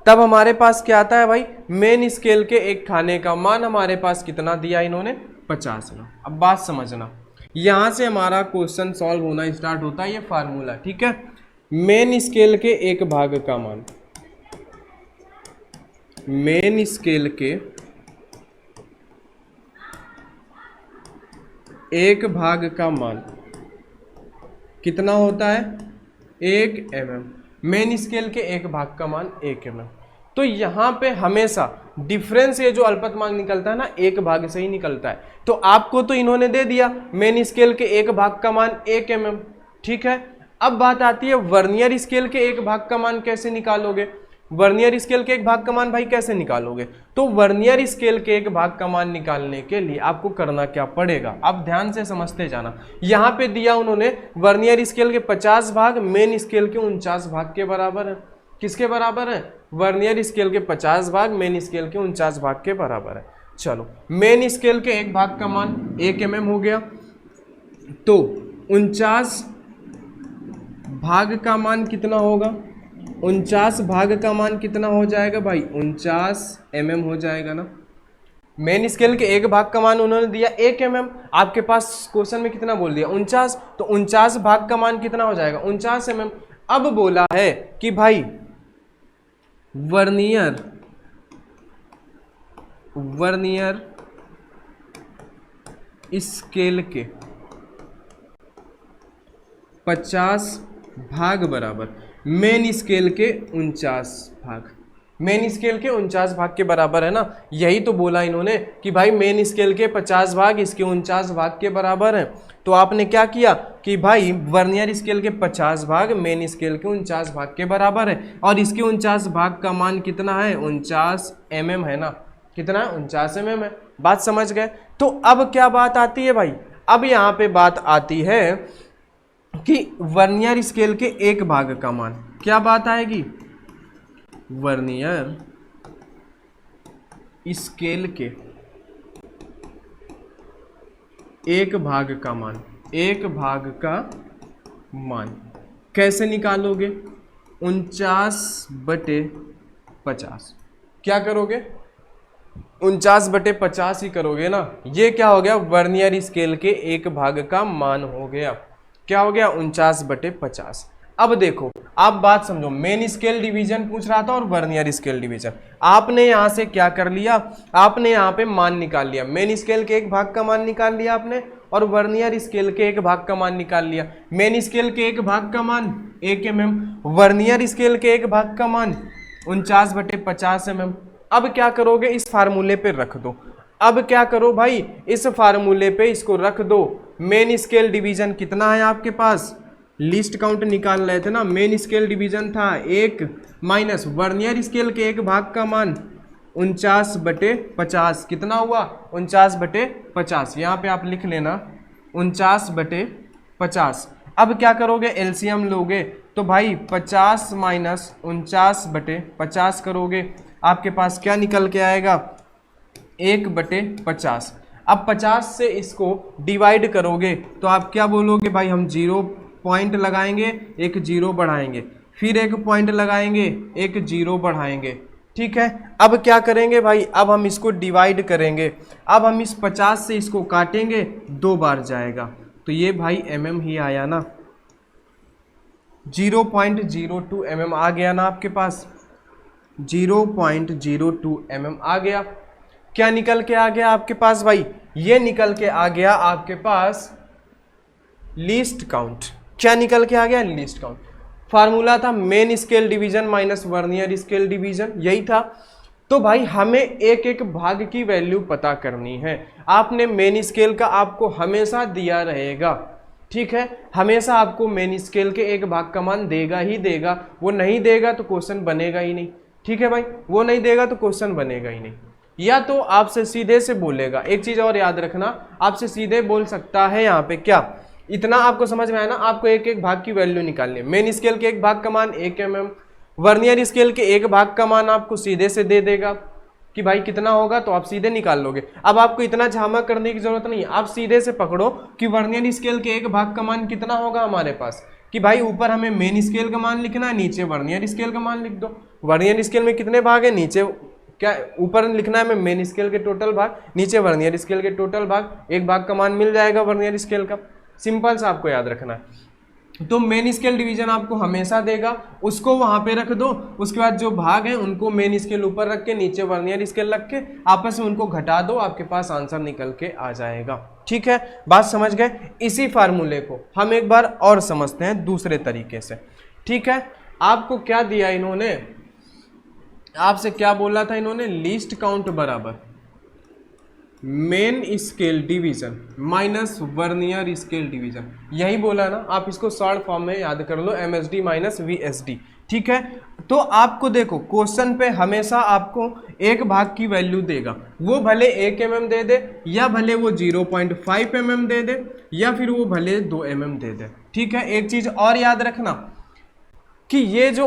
तब हमारे पास क्या आता है भाई, मेन स्केल के एक खाने का मान हमारे पास कितना दिया इन्होंने, 50 ना। अब बात समझना, यहाँ से हमारा क्वेश्चन सॉल्व होना स्टार्ट होता है, ये फार्मूला, ठीक है। मेन स्केल के एक भाग का मान, मेन स्केल के एक भाग का मान कितना होता है, 1 mm। मेन स्केल के एक भाग का मान 1 mm। तो यहाँ पे हमेशा डिफरेंस, ये जो अल्पतमांक निकलता है ना, एक भाग से ही निकलता है। तो आपको तो इन्होंने दे दिया मेन स्केल के एक भाग का मान 1 mm, ठीक है। अब बात आती है वर्नियर स्केल के एक भाग का मान कैसे निकालोगे, वर्नियर स्केल के एक भाग का मान भाई कैसे निकालोगे। तो वर्नियर स्केल के एक भाग का मान निकालने के लिए आपको करना क्या पड़ेगा, आप ध्यान से समझते जाना। यहाँ पे दिया उन्होंने वर्नियर स्केल के 50 भाग मेन स्केल के 49 भाग के बराबर है। किसके बराबर है, वर्नियर स्केल के 50 भाग मेन स्केल के 49 भाग के बराबर है। चलो मेन स्केल के एक भाग का मान 1 mm हो गया, तो 49 भाग का मान कितना होगा, 49 भाग का मान कितना हो जाएगा भाई, 49 mm हो जाएगा ना। मेन स्केल के एक भाग का मान उन्होंने दिया 1 mm, आपके पास क्वेश्चन में कितना बोल दिया 49, तो 49 भाग का मान कितना हो जाएगा 49 mm। अब बोला है कि भाई वर्नियर स्केल के 50 भाग बराबर मेन स्केल के 49 भाग। मेन स्केल के 49 भाग के बराबर है ना, यही तो बोला इन्होंने कि भाई मेन स्केल के 50 भाग इसके 49 भाग के बराबर है। तो आपने क्या किया कि भाई वर्नियर स्केल के 50 भाग मेन स्केल के 49 भाग के बराबर है, और इसके 49 भाग का मान कितना है, 49 mm है ना, कितना है, 49 mm है। बात समझ गए। तो अब क्या बात आती है भाई, अब यहाँ पे बात आती है कि वर्नियर स्केल के एक भाग का मान, क्या बात आएगी, वर्नियर स्केल के एक भाग का मान, एक भाग का मान कैसे निकालोगे, 49/50। क्या करोगे, 49/50 ही करोगे ना। ये क्या हो गया, वर्नियर स्केल के एक भाग का मान हो गया। क्या हो गया, 49/50। अब देखो आप बात समझो, मेन स्केल डिवीजन पूछ रहा था और वर्नियर स्केल डिवीजन। आपने यहां से क्या कर लिया, आपने यहां पे मान निकाल लिया, मेन स्केल के एक भाग का मान निकाल लिया आपने, और वर्नियर स्केल के एक भाग का मान निकाल लिया। मेन स्केल के एक भाग का मान 1 mm, वर्नियर स्केल के एक भाग का मान 49/50 mm। अब क्या करोगे, इस फार्मूले पे रख दो। अब क्या करो भाई, इस फार्मूले पे इसको रख दो। मेन स्केल डिवीजन कितना है आपके पास, लिस्ट काउंट निकाल रहे थे ना, मेन स्केल डिवीजन था 1 माइनस वर्नियर स्केल के एक भाग का मान 49/50, कितना हुआ, 49/50। यहाँ पे आप लिख लेना 49/50। अब क्या करोगे, एलसीएम लोगे तो भाई 50 माइनस 49/50 करोगे, आपके पास क्या निकल के आएगा, 1/50। अब 50 से इसको डिवाइड करोगे तो आप क्या बोलोगे भाई, हम 0 पॉइंट लगाएंगे, एक 0 बढ़ाएंगे, फिर एक पॉइंट लगाएंगे, एक 0 बढ़ाएंगे। ठीक है, अब क्या करेंगे भाई, अब हम इसको डिवाइड करेंगे। अब हम इस 50 से इसको काटेंगे, 2 बार जाएगा, तो ये भाई mm ही आया ना, 0.02 mm आ गया ना आपके पास, 0.02 mm आ गया। क्या निकल के आ गया आपके पास भाई, ये निकल के आ गया आपके पास लीस्ट काउंट। क्या निकल के आ गया, लीस्ट काउंट। फार्मूला था main scale division minus vernier scale division, यही था। तो भाई हमें एक एक भाग की वैल्यू पता करनी है। आपने मेन स्केल का आपको हमेशा दिया रहेगा, ठीक है, हमेशा आपको मेन स्केल के एक भाग का मान देगा ही देगा, वो नहीं देगा तो क्वेश्चन बनेगा ही नहीं। ठीक है भाई, वो नहीं देगा तो क्वेश्चन बनेगा ही नहीं। या तो आपसे सीधे से बोलेगा, एक चीज और याद रखना, आपसे सीधे बोल सकता है यहाँ पे क्या, इतना आपको समझ में आया ना, आपको एक एक भाग की वैल्यू निकालनी है। मेन स्केल के एक भाग का मान 1 mm, वर्नियर स्केल के एक भाग का मान आपको सीधे से दे देगा कि भाई कितना होगा, तो आप सीधे निकाल लोगे। अब आपको इतना झामा करने की जरूरत नहीं है, आप सीधे से पकड़ो कि वर्नियर स्केल के एक भाग का मान कितना होगा हमारे पास, कि भाई ऊपर हमें मेन स्केल का मान लिखना है, नीचे वर्नियर स्केल का मान लिख दो। वर्नियर स्केल में कितने भाग है, नीचे क्या ऊपर लिखना है हमें मेन स्केल के टोटल भाग, नीचे वर्नियर स्केल के टोटल भाग, एक भाग का मान मिल जाएगा वर्नियर स्केल का। सिंपल सा आपको याद रखना है। तो मेन स्केल डिवीजन आपको हमेशा देगा, उसको वहां पे रख दो। उसके बाद जो भाग हैं उनको मेन स्केल ऊपर रख के नीचे वर्नियर स्केल रख के आपस में उनको घटा दो, आपके पास आंसर निकल के आ जाएगा। ठीक है, बात समझ गए। इसी फार्मूले को हम एक बार और समझते हैं दूसरे तरीके से। ठीक है, आपको क्या दिया इन्होंने, आपसे क्या बोला था इन्होंने, लिस्ट काउंट बराबर main scale division minus vernier scale division, यही बोला ना। आप इसको शॉर्ट फॉर्म में याद कर लो, MSD माइनस VSD। ठीक है, तो आपको देखो क्वेश्चन पे हमेशा आपको एक भाग की वैल्यू देगा, वो भले 1 mm दे दे, या भले वो 0.5 mm दे दे, या फिर वो भले 2 mm दे दे। ठीक है, एक चीज और याद रखना कि ये जो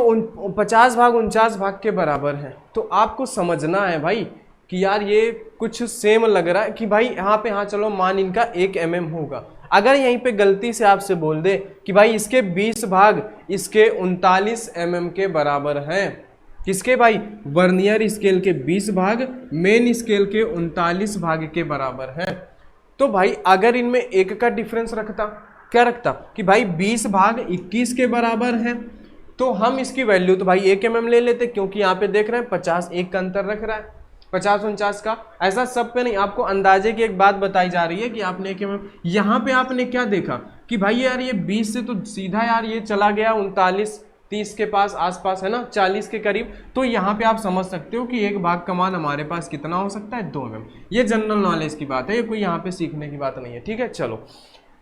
50 भाग 49 भाग के बराबर है, तो आपको समझना है भाई कि यार ये कुछ सेम लग रहा है कि भाई यहाँ पे, हाँ चलो मान इनका 1 mm होगा। अगर यहीं पे गलती से आपसे बोल दे कि भाई इसके 20 भाग इसके 39 mm के बराबर हैं, किसके भाई, वर्नियर स्केल के 20 भाग मेन स्केल के 39 भाग के बराबर हैं, तो भाई अगर इनमें एक का डिफरेंस रखता, क्या रखता कि भाई 20 भाग 21 के बराबर है, तो हम इसकी वैल्यू तो भाई 1 mm ले लेते, क्योंकि यहाँ पे देख रहे हैं 50 1 का अंतर रख रहा है, 50-49 का। ऐसा सब पे नहीं, आपको अंदाजे की एक बात बताई जा रही है कि आपने 1 mm। यहाँ पे आपने क्या देखा कि भाई यार ये 20 से तो सीधा यार ये चला गया 39-30 के पास आसपास, है ना, 40 के करीब। तो यहाँ पे आप समझ सकते हो कि एक भाग का मान हमारे पास कितना हो सकता है, 2 mm। ये जनरल नॉलेज की बात है, ये कोई यहाँ पे सीखने की बात नहीं है, ठीक है। चलो,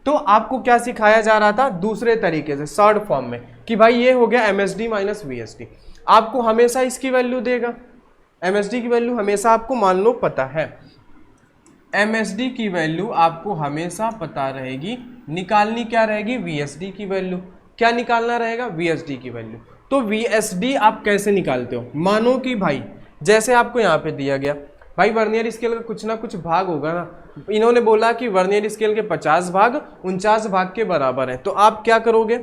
तो आपको क्या सिखाया जा रहा था दूसरे तरीके से, शॉर्ट फॉर्म में, कि भाई ये हो गया MSD माइनस VSD। आपको हमेशा इसकी वैल्यू देगा, MSD की वैल्यू हमेशा आपको मान लो पता है, MSD की वैल्यू आपको हमेशा पता रहेगी। निकालनी क्या रहेगी, VSD की वैल्यू। क्या निकालना रहेगा, VSD की वैल्यू। तो VSD आप कैसे निकालते हो, मानो कि भाई जैसे आपको यहाँ पे दिया गया, भाई वर्नियर स्केल का कुछ ना कुछ भाग होगा ना, इन्होंने बोला कि वर्नियर स्केल के 50 भाग 49 भाग के बराबर है। तो आप क्या करोगे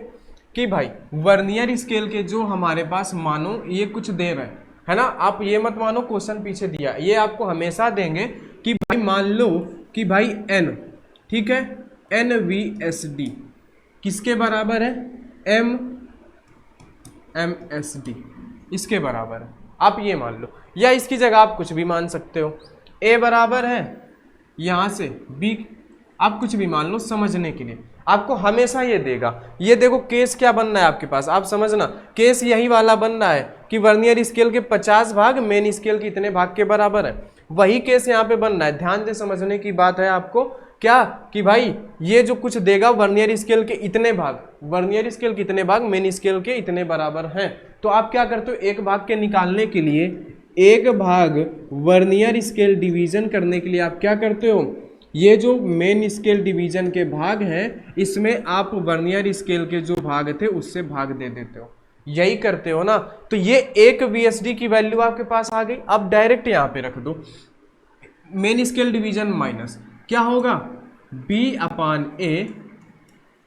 कि भाई वर्नियर स्केल के जो हमारे पास मानो ये कुछ दे रहे हैं, है ना, आप ये मत मानो क्वेश्चन पीछे दिया, ये आपको हमेशा देंगे कि भाई मान लो कि भाई n, ठीक है, NVSD किसके बराबर है, MSD इसके बराबर है, आप ये मान लो, या इसकी जगह आप कुछ भी मान सकते हो, A बराबर है यहाँ से B, आप कुछ भी मान लो समझने के लिए, आपको हमेशा ये देगा। ये देखो केस क्या बन रहा है आपके पास, आप समझना, केस यही वाला बन रहा है कि वर्नियर स्केल के 50 भाग मेन स्केल के इतने भाग के बराबर है, वही केस यहाँ पे बन रहा है। ध्यान से समझने की बात है आपको, क्या कि भाई ये जो कुछ देगा वर्नियर स्केल के इतने भाग, वर्नियर स्केल के इतने भाग मेन स्केल के इतने बराबर हैं। तो आप क्या करते हो, एक भाग के निकालने के लिए, एक भाग वर्नियर स्केल डिवीजन करने के लिए आप क्या करते हो, ये जो मेन स्केल डिवीजन के भाग हैं इसमें आप वर्नियर स्केल के जो भाग थे उससे भाग दे देते हो, यही करते हो ना। तो ये एक VSD की वैल्यू आपके पास आ गई। अब डायरेक्ट यहाँ पे रख दो, मेन स्केल डिवीजन माइनस क्या होगा, B/A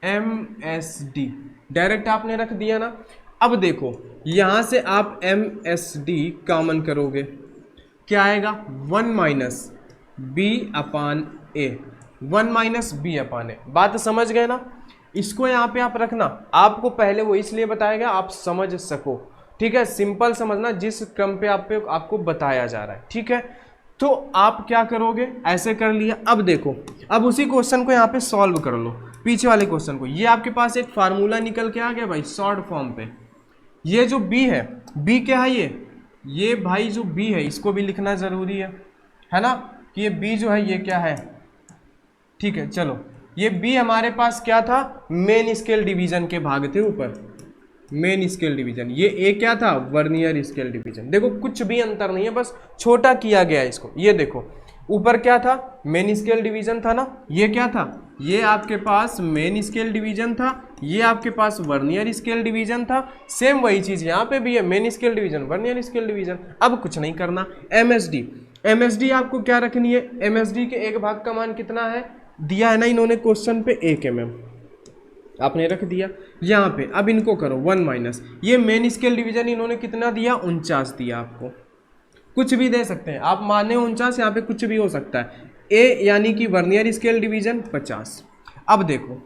MSD, डायरेक्ट आपने रख दिया ना। अब देखो यहाँ से आप MSD कॉमन करोगे, क्या आएगा, 1 माइनस B/A, 1 माइनस B/A। बात समझ गए ना, इसको यहाँ पे आप रखना, आपको पहले वो इसलिए बताएगा आप समझ सको, ठीक है, सिंपल समझना जिस क्रम पे आपको बताया जा रहा है, ठीक है। तो आप क्या करोगे, ऐसे कर लिया। अब देखो, अब उसी क्वेश्चन को यहाँ पे सॉल्व कर लो, पीछे वाले क्वेश्चन को। ये आपके पास एक फार्मूला निकल के आ गया भाई शॉर्ट फॉर्म पे। ये जो B है, B क्या है, ये भाई जो B है इसको भी लिखना जरूरी है ना, कि ये B जो है ये क्या है, ठीक है। चलो, ये B हमारे पास क्या था, मेन स्केल डिवीजन के भाग थे ऊपर, मेन स्केल डिवीजन। ये A क्या था, वर्नियर स्केल डिवीजन। देखो कुछ भी अंतर नहीं है, बस छोटा किया गया है इसको। ये देखो ऊपर क्या था, मेन स्केल डिवीजन था ना, ये क्या था, ये आपके पास मेन स्केल डिवीजन था, ये आपके पास वर्नियर स्केल डिवीजन था। सेम वही चीज यहाँ पे भी है, main scale division vernier scale division. अब कुछ नहीं करना, MSD आपको क्या रखनी है, MSD के एक भाग का मान कितना है, दिया है ना इन्होंने क्वेश्चन पे 1 mm, आपने रख दिया यहाँ पे। अब इनको करो 1 माइनस, ये मेन स्केल डिवीजन इन्होंने कितना दिया, 49 दिया। आपको कुछ भी दे सकते हैं आप, माने 49, यहाँ पे कुछ भी हो सकता है। A यानी कि वर्नियर स्केल डिवीजन 50। अब देखो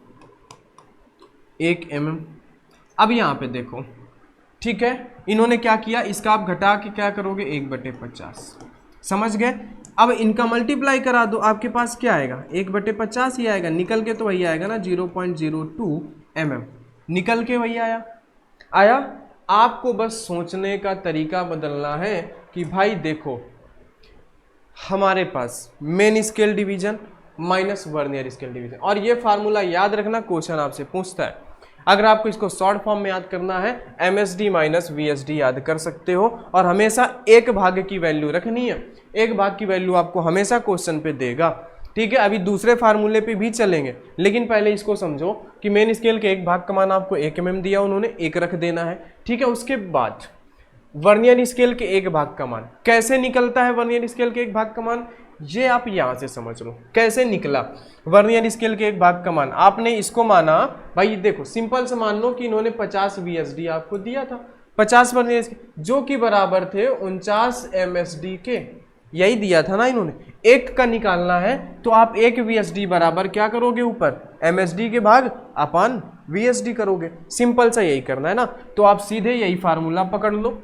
1 mm, अब यहाँ पे देखो, ठीक है, इन्होंने क्या किया, इसका आप घटा के क्या करोगे, 1/50, समझ गए। अब इनका मल्टीप्लाई करा दो, आपके पास क्या आएगा, 1/50 ही आएगा, निकल के तो वही आएगा ना, 0.02 mm, निकल के वही आया। आपको बस सोचने का तरीका बदलना है कि भाई देखो हमारे पास main scale division minus vernier scale division, और ये फार्मूला याद रखना, क्वेश्चन आपसे पूछता है। अगर आपको इसको शॉर्ट फॉर्म में याद करना है, MSD माइनस VSD याद कर सकते हो, और हमेशा एक भाग की वैल्यू रखनी है। एक भाग की वैल्यू आपको हमेशा क्वेश्चन पे देगा, ठीक है। अभी दूसरे फार्मूले पे भी चलेंगे, लेकिन पहले इसको समझो कि मेन स्केल के एक भाग का मान आपको 1 mm दिया उन्होंने, 1 रख देना है, ठीक है। उसके बाद वर्नियर स्केल के एक भाग का मान कैसे निकलता है, वर्नियर स्केल के एक भाग का मान, ये आप यहां से समझ लो कैसे निकला वर्नियर स्केल के एक भाग का मान। आपने इसको माना, भाई देखो सिंपल से मान लो कि इन्होंने 50 VSD आपको दिया था, 50 वर्नियर स्केल जो कि बराबर थे 49 MSD के, यही दिया था ना इन्होंने। एक का निकालना है तो आप एक VSD बराबर क्या करोगे, ऊपर MSD के भाग अपन VSD करोगे, सिंपल सा यही करना है ना। तो आप सीधे यही फार्मूला पकड़ लो,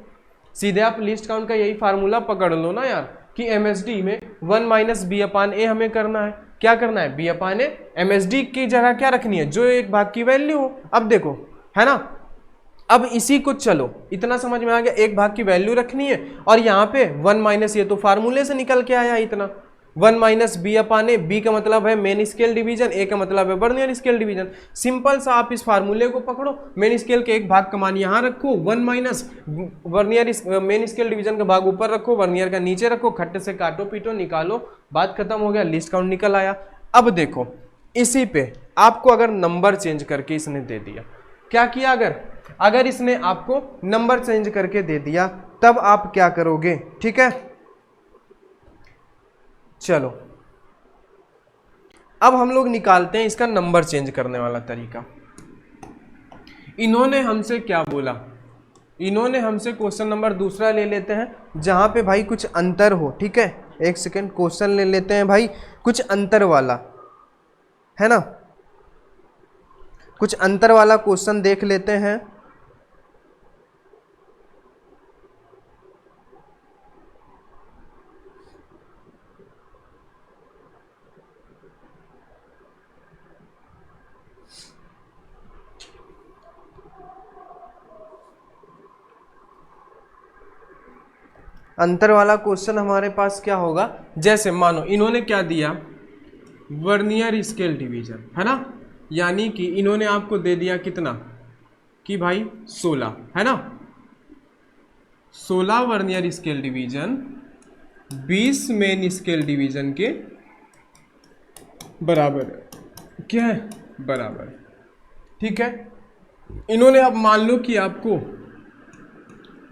सीधे आप लीस्ट काउंट का यही फार्मूला पकड़ लो ना यार, कि MSD में 1 माइनस B/A हमें करना है। क्या करना है? B/A। MSD की जगह क्या रखनी है? जो एक भाग की वैल्यू हो। अब देखो, है ना, अब इसी को चलो, इतना समझ में आ गया, एक भाग की वैल्यू रखनी है और यहाँ पे 1 माइनस, ये तो फार्मूले से निकल के आया इतना, 1 माइनस B/A। B का मतलब है मेन स्केल डिवीजन, A का मतलब है वर्नियर स्केल डिवीजन। सिंपल सा आप इस फार्मूले को पकड़ो, मेन स्केल के एक भाग का मान यहाँ रखो, 1 minus vernier main scale division का भाग ऊपर रखो, वर्नियर का नीचे रखो, खट्टे से काटो पीटो निकालो, बात खत्म हो गया, लिस्ट काउंट निकल आया। अब देखो इसी पे आपको अगर नंबर चेंज करके इसने दे दिया, क्या किया, अगर इसने आपको नंबर चेंज करके दे दिया तब आप क्या करोगे? ठीक है, चलो अब हम लोग निकालते हैं इसका नंबर चेंज करने वाला तरीका। इन्होंने हमसे क्या बोला? इन्होंने हमसे क्वेश्चन नंबर दूसरा ले लेते हैं जहां पे भाई कुछ अंतर हो। ठीक है, एक सेकेंड, क्वेश्चन ले लेते हैं भाई कुछ अंतर वाला, है ना, कुछ अंतर वाला क्वेश्चन देख लेते हैं। अंतर वाला क्वेश्चन हमारे पास क्या होगा? जैसे मानो इन्होंने क्या दिया, वर्नियर स्केल डिवीजन, है ना, यानी कि इन्होंने आपको दे दिया कितना कि भाई 16, है ना, 16 vernier scale division 20 main scale division के बराबर है। क्या है? बराबर है। ठीक है, इन्होंने अब मान लो कि आपको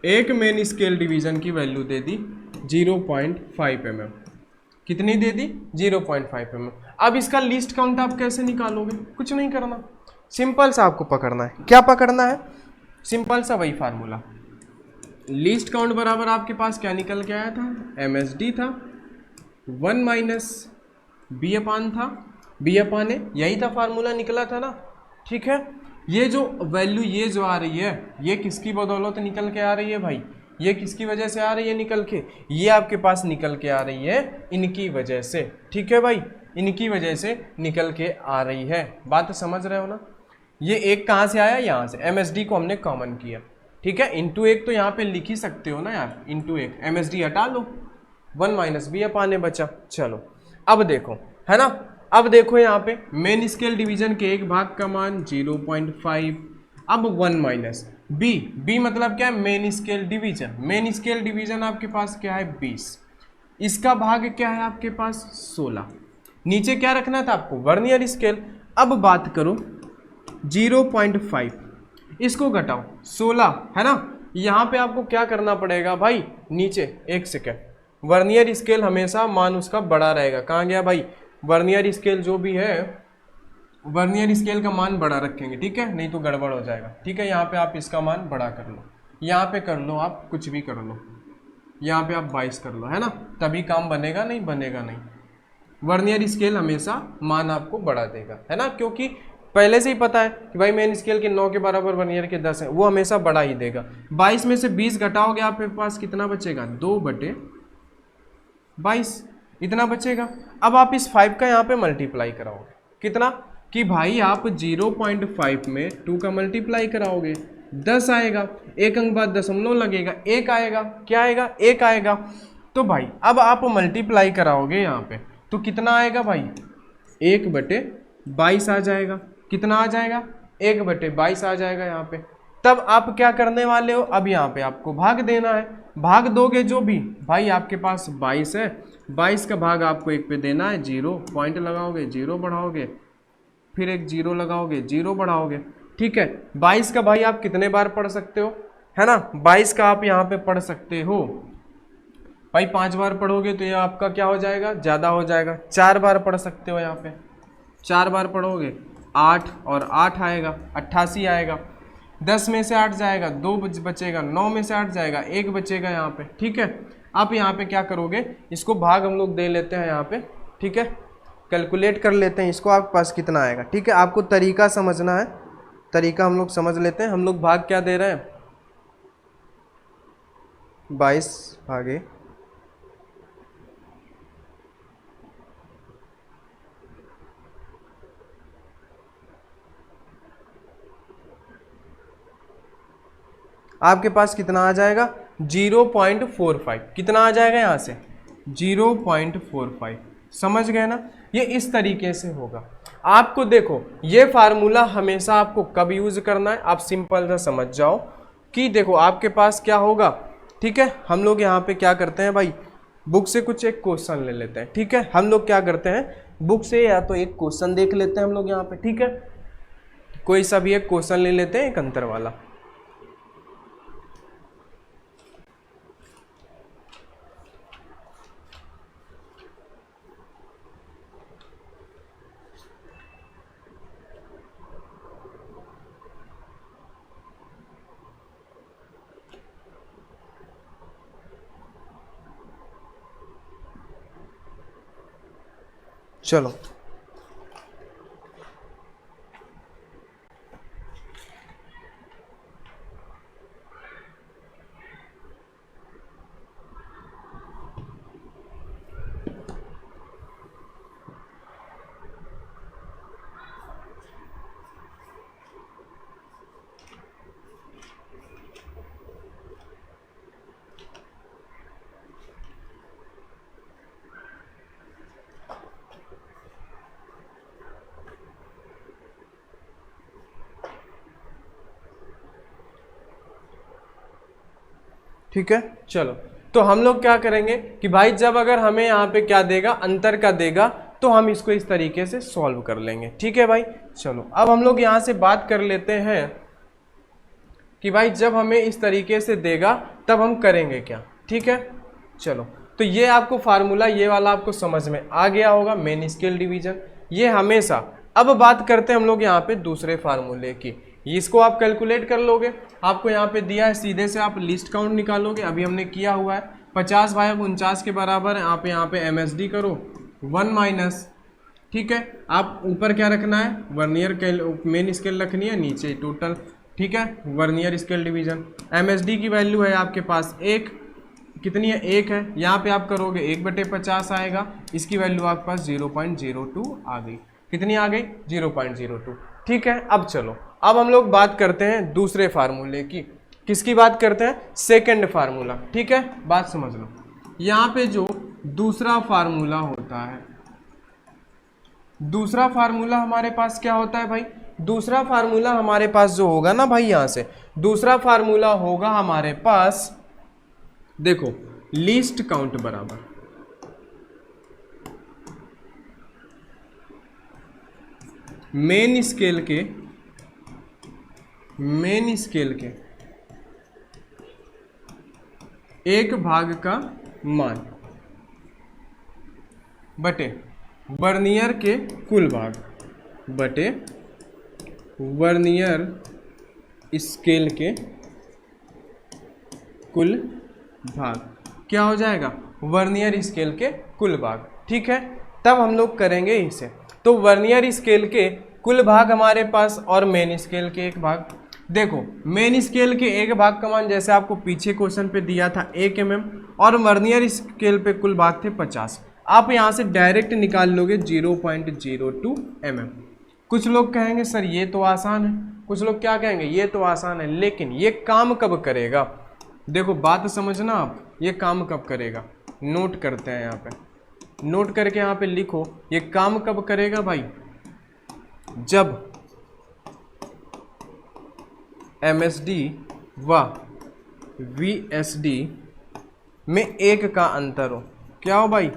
एक मेन स्केल डिवीजन की वैल्यू दे दी 0.5 mm। कितनी दे दी? 0.5 mm। अब इसका लीस्ट काउंट आप कैसे निकालोगे? कुछ नहीं करना, सिंपल सा आपको पकड़ना है। क्या पकड़ना है? सिंपल सा वही फार्मूला, लीस्ट काउंट बराबर आपके पास क्या निकल के आया था? MSD था, 1 माइनस B/A, यही था फार्मूला निकला था ना। ठीक है, ये जो वैल्यू ये जो आ रही है, ये किसकी बदौलत निकल के आ रही है भाई? ये किसकी वजह से आ रही है निकल के? ये आपके पास निकल के आ रही है इनकी वजह से। ठीक है भाई, इनकी वजह से निकल के आ रही है, बात समझ रहे हो ना। ये एक कहाँ से आया? यहाँ से, MSD को हमने कॉमन किया। ठीक है, इंटू एक तो यहाँ पे लिख ही सकते हो ना यार, इंटू एक, MSD हटा लो, 1 माइनस B/A बचा। चलो अब देखो, है ना, अब देखो यहाँ पे मेन स्केल डिवीजन के एक भाग का मान 0.5, अब 1 माइनस B मतलब क्या है? Main scale division, main scale division आपके पास क्या है? 20, इसका भाग क्या है आपके पास? 16, नीचे क्या रखना था आपको? Vernier scale. अब बात करो 0.5, इसको घटाओ 16, है ना, यहाँ पे आपको क्या करना पड़ेगा भाई? नीचे एक सेकेंड, वर्नियर स्केल हमेशा मान उसका बड़ा रहेगा। कहाँ गया भाई? वर्नियर स्केल जो भी है, वर्नियर स्केल का मान बड़ा रखेंगे, ठीक है, नहीं तो गड़बड़ हो जाएगा। ठीक है, यहाँ पे आप इसका मान बड़ा कर लो, यहाँ पे कर लो, आप कुछ भी कर लो, यहाँ पे आप 22 कर लो, है ना, तभी काम बनेगा, नहीं बनेगा नहीं। वर्नियर स्केल हमेशा मान आपको बढ़ा देगा, है ना, क्योंकि पहले से ही पता है कि भाई मेन स्केल के 9 के बराबर वर्नियर के 10 है, वो हमेशा बढ़ा ही देगा। 22 में से 20 घटाओगे आपके पास कितना बचेगा? 2/22 इतना बचेगा। अब आप इस 5 का यहाँ पे मल्टीप्लाई कराओगे, कितना कि भाई आप 0.5 में 2 का मल्टीप्लाई कराओगे, 10 आएगा, एक अंक बाद दशमलव लगेगा, 1 आएगा, क्या आएगा? 1 आएगा। तो भाई अब आप मल्टीप्लाई कराओगे यहाँ पे तो कितना आएगा भाई? 1/22 आ जाएगा। कितना आ जाएगा? 1/22 आ जाएगा यहाँ पे। तब आप क्या करने वाले हो? अब यहाँ पे आपको भाग देना है, भाग दोगे जो भी भाई आपके पास 22 है, 22 का भाग आपको 1 पे देना है, 0 पॉइंट लगाओगे, 0 बढ़ाओगे, फिर एक 0 लगाओगे, 0 बढ़ाओगे। ठीक है, 22 का भाई आप कितने बार पढ़ सकते हो, है ना, 22 का आप यहाँ पे पढ़ सकते हो भाई 5 बार पढ़ोगे तो ये आपका क्या हो जाएगा? ज़्यादा हो जाएगा। 4 बार पढ़ सकते हो, यहाँ पे 4 बार पढ़ोगे 8 और 8 आएगा, 88 आएगा। 10 में से 8 जाएगा, 2 बचेगा, 9 में से 8 जाएगा, 1 बचेगा यहाँ पे। ठीक है, आप यहाँ पे क्या करोगे? इसको भाग हम लोग दे लेते हैं यहाँ पे, ठीक है, कैलकुलेट कर लेते हैं इसको, आपके पास कितना आएगा। ठीक है, आपको तरीका समझना है, तरीका हम लोग समझ लेते हैं। हम लोग भाग क्या दे रहे हैं, 22 भागे आपके पास कितना आ जाएगा 0.45, कितना आ जाएगा यहाँ से 0.45, समझ गए ना। ये इस तरीके से होगा। आपको देखो ये फार्मूला हमेशा आपको कब यूज करना है, आप सिंपल सा समझ जाओ कि देखो आपके पास क्या होगा, ठीक है। हम लोग यहाँ पे क्या करते हैं भाई, बुक से कुछ एक क्वेश्चन ले लेते हैं, ठीक है। हम लोग क्या करते हैं, बुक से या तो एक क्वेश्चन देख लेते हैं हम लोग यहाँ पे, ठीक है। कोई सा भी एक क्वेश्चन ले लेते हैं, एक अंतर वाला। चलो ठीक है। चलो तो हम लोग क्या करेंगे कि भाई जब अगर हमें यहाँ पे क्या देगा, अंतर का देगा, तो हम इसको इस तरीके से सॉल्व कर लेंगे, ठीक है भाई। चलो अब हम लोग यहाँ से बात कर लेते हैं कि भाई जब हमें इस तरीके से देगा तब हम करेंगे क्या, ठीक है। चलो तो ये आपको फार्मूला ये वाला आपको समझ में आ गया होगा, मेन स्केल डिवीजन ये हमेशा। अब बात करते हैं हम लोग यहाँ पे दूसरे फार्मूले की, इसको आप कैलकुलेट कर लोगे। आपको यहाँ पे दिया है, सीधे से आप लिस्ट काउंट निकालोगे, अभी हमने किया हुआ है 50 भाई 49 के बराबर है। आप यहाँ पे MSD करो 1 माइनस, ठीक है। आप ऊपर क्या रखना है, वर्नियर मेन स्केल रखनी है, नीचे टोटल, ठीक है, वर्नियर स्केल डिवीजन। MSD की वैल्यू है आपके पास 1, कितनी है 1 है। यहाँ पे आप करोगे 1/50 आएगा, इसकी वैल्यू आपके पास 0.02 आ गई। कितनी आ गई 0.02, ठीक है। अब चलो अब हम लोग बात करते हैं दूसरे फार्मूले की। किसकी बात करते हैं, सेकंड फार्मूला, ठीक है। बात समझ लो, यहाँ पे जो दूसरा फार्मूला होता है, दूसरा फार्मूला हमारे पास क्या होता है भाई, दूसरा फार्मूला हमारे पास जो होगा ना भाई, यहाँ से दूसरा फार्मूला होगा हमारे पास, देखो लीस्ट काउंट बराबर मेन स्केल के एक भाग का मान बटे वर्नियर के कुल भाग बटे वर्नियर स्केल के कुल भाग, क्या हो जाएगा वर्नियर स्केल के कुल भाग, ठीक है। तब हम लोग करेंगे इसे, तो वर्नियर स्केल के कुल भाग हमारे पास और मेन स्केल के एक भाग। देखो मेन स्केल के एक भाग का मान जैसे आपको पीछे क्वेश्चन पे दिया था 1 mm, और वर्नियर स्केल पे कुल भाग थे 50। आप यहाँ से डायरेक्ट निकाल लोगे 0.02 mm। कुछ लोग कहेंगे सर ये तो आसान है, कुछ लोग क्या कहेंगे ये तो आसान है, लेकिन ये काम कब करेगा, देखो बात समझना आप, ये काम कब करेगा, नोट करते हैं यहाँ पे, नोट करके यहाँ पे लिखो, ये काम कब करेगा भाई, जब MSD व VSD में 1 का अंतर हो। क्या हो भाई,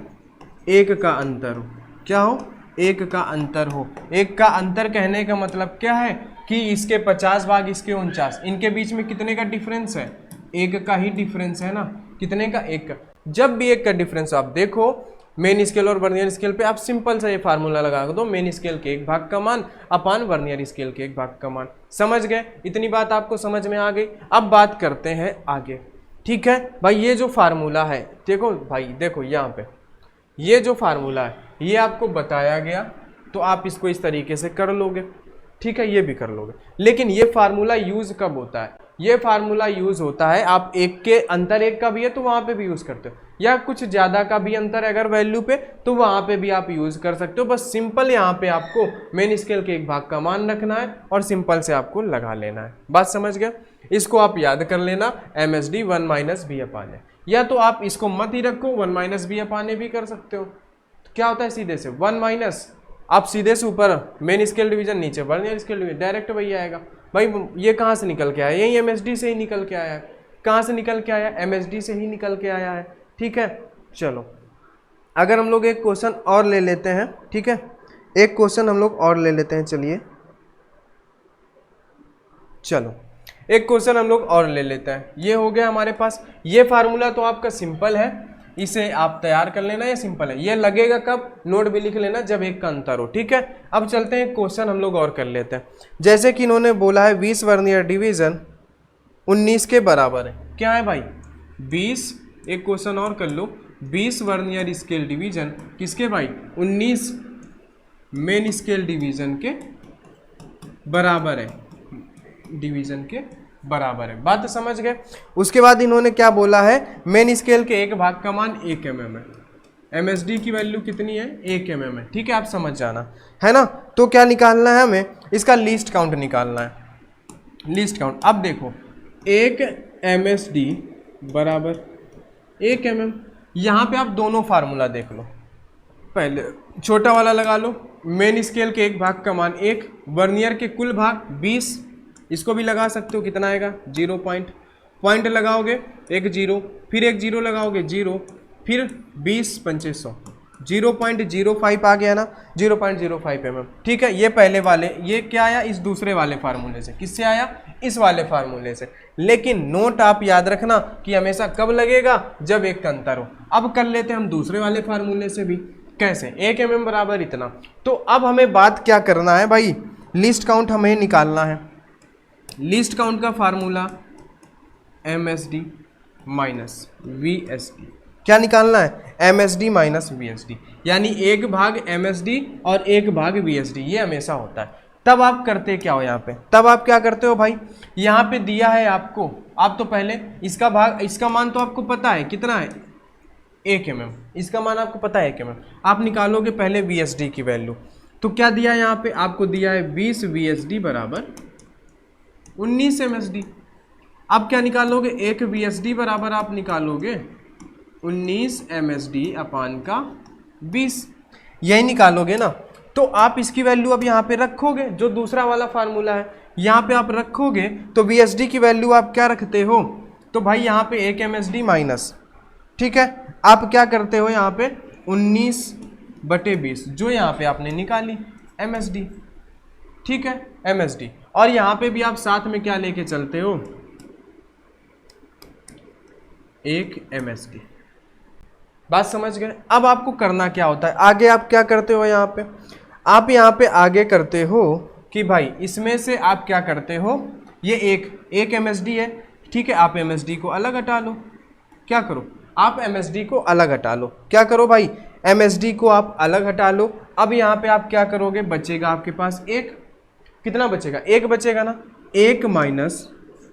1 का अंतर हो, क्या हो 1 का अंतर हो। 1 का अंतर कहने का मतलब क्या है कि इसके 50 भाग इसके 49, इनके बीच में कितने का डिफरेंस है, 1 का ही डिफरेंस है ना, कितने का 1 का। जब भी 1 का डिफरेंस आप देखो मेन स्केल और वर्नियर स्केल पे, आप सिंपल सा ये फार्मूला लगा दो, मेन स्केल के एक भाग का मान अपान वर्नियर स्केल के एक भाग का मान। समझ गए, इतनी बात आपको समझ में आ गई। अब बात करते हैं आगे, ठीक है भाई। ये जो फार्मूला है, देखो भाई देखो यहाँ पे ये जो फार्मूला है ये आपको बताया गया, तो आप इसको इस तरीके से कर लोगे, ठीक है, ये भी कर लोगे। लेकिन ये फार्मूला यूज कब होता है? ये फार्मूला यूज होता है आप एक के अंतर एक का भी है तो वहां पे भी यूज करते हो, या कुछ ज्यादा का भी अंतर अगर वैल्यू पे तो वहां पे भी आप यूज कर सकते हो। बस सिंपल यहाँ पे आपको मेन स्केल के एक भाग का मान रखना है और सिंपल से आपको लगा लेना है। बात समझ गए? इसको आप याद कर लेना, MSD 1 माइनस बी अपान ए, या तो आप इसको मत ही रखो, 1 माइनस बी अपान ए भी कर सकते हो। तो क्या होता है सीधे से 1 माइनस, आप सीधे से ऊपर मेन स्केल डिवीजन, नीचे वर्नियर स्केल डिवीजन, डायरेक्ट वही आएगा। भाई ये कहाँ से निकल के आया? यही MSD से ही निकल के आया है। कहाँ से निकल के आया? MSD से ही निकल के आया है। ठीक है, चलो अगर हम लोग एक क्वेश्चन और ले लेते हैं, ठीक है, एक क्वेश्चन हम लोग और ले लेते हैं। चलिए चलो एक क्वेश्चन हम लोग और ले लेते हैं। ये हो गया हमारे पास। ये फार्मूला तो आपका सिंपल है, इसे आप तैयार कर लेना, ये सिंपल है। ये लगेगा कब? नोट भी लिख लेना जब एक का अंतर हो। ठीक है, अब चलते हैं क्वेश्चन हम लोग और कर लेते हैं। जैसे कि इन्होंने बोला है 20 वर्नियर डिवीजन 19 के बराबर है। क्या है भाई? 20, एक क्वेश्चन और कर लो, 20 वर्नियर स्केल डिवीजन किसके भाई? 19 मेन स्केल डिवीजन के बराबर है, डिवीजन के बराबर है। बात समझ गए? उसके बाद इन्होंने क्या बोला है? मेन स्केल के एक भाग का मान 1 mm है। MSD की वैल्यू कितनी है? 1 mm है। ठीक है, आप समझ जाना, है ना। तो क्या निकालना है हमें? इसका लीस्ट काउंट निकालना है। लीस्ट काउंट, अब देखो 1 MSD बराबर 1 mm। यहाँ पे आप दोनों फार्मूला देख लो, पहले छोटा वाला लगा लो, मेन स्केल के एक भाग का मान 1, वर्नियर के कुल भाग 20, इसको भी लगा सकते हो, कितना आएगा? 0 पॉइंट लगाओगे एक 0, फिर एक 0 लगाओगे 0, फिर 20 2500, 0.05 आ गया ना, 0.05 mm। ठीक है, ये पहले वाले, ये क्या आया? इस दूसरे वाले फार्मूले से। किससे आया? इस वाले फार्मूले से। लेकिन नोट आप याद रखना कि हमेशा कब लगेगा? जब एक का अंतर हो। अब कर लेते हैं हम दूसरे वाले फार्मूले से भी। कैसे? 1 mm बराबर इतना। तो अब हमें बात क्या करना है भाई? लिस्ट काउंट हमें निकालना है। लिस्ट काउंट का फार्मूला MSD माइनस VSD। क्या निकालना है? MSD माइनस VSD, यानी एक भाग MSD और एक भाग VSD, ये हमेशा होता है। तब आप करते क्या हो यहाँ पे? तब आप क्या करते हो भाई? यहाँ पे दिया है आपको, आप तो पहले इसका भाग, इसका मान तो आपको पता है कितना है? 1 mm। इसका मान आपको पता है 1 mm। आप निकालोगे पहले VSD की वैल्यू। तो क्या दिया यहाँ पे? आपको दिया है 20 VSD बराबर 19 MSD। अब क्या निकालोगे? 1 VSD बराबर आप निकालोगे 19 MSD अपान का 20, यही निकालोगे ना। तो आप इसकी वैल्यू अब यहाँ पे रखोगे, जो दूसरा वाला फार्मूला है यहाँ पे आप रखोगे। तो VSD की वैल्यू आप क्या रखते हो? तो भाई यहाँ पे 1 MSD माइनस, ठीक है, आप क्या करते हो यहाँ पे 19/20, जो यहाँ पे आपने निकाली MSD। ठीक है, MSD। और यहाँ पे भी आप साथ में क्या लेके चलते हो? 1 MSD। बात समझ गए? अब आपको करना क्या होता है आगे? आप क्या करते हो यहाँ पे? आप यहाँ पे आगे करते हो कि भाई इसमें से आप क्या करते हो? ये एक MSD है, ठीक है, आप MSD को अलग हटा लो। क्या करो? आप MSD को अलग हटा लो। क्या करो भाई? MSD को आप अलग हटा लो। अब यहाँ पे आप क्या करोगे? बचेगा आपके पास 1, कितना बचेगा? 1 बचेगा ना, 1 माइनस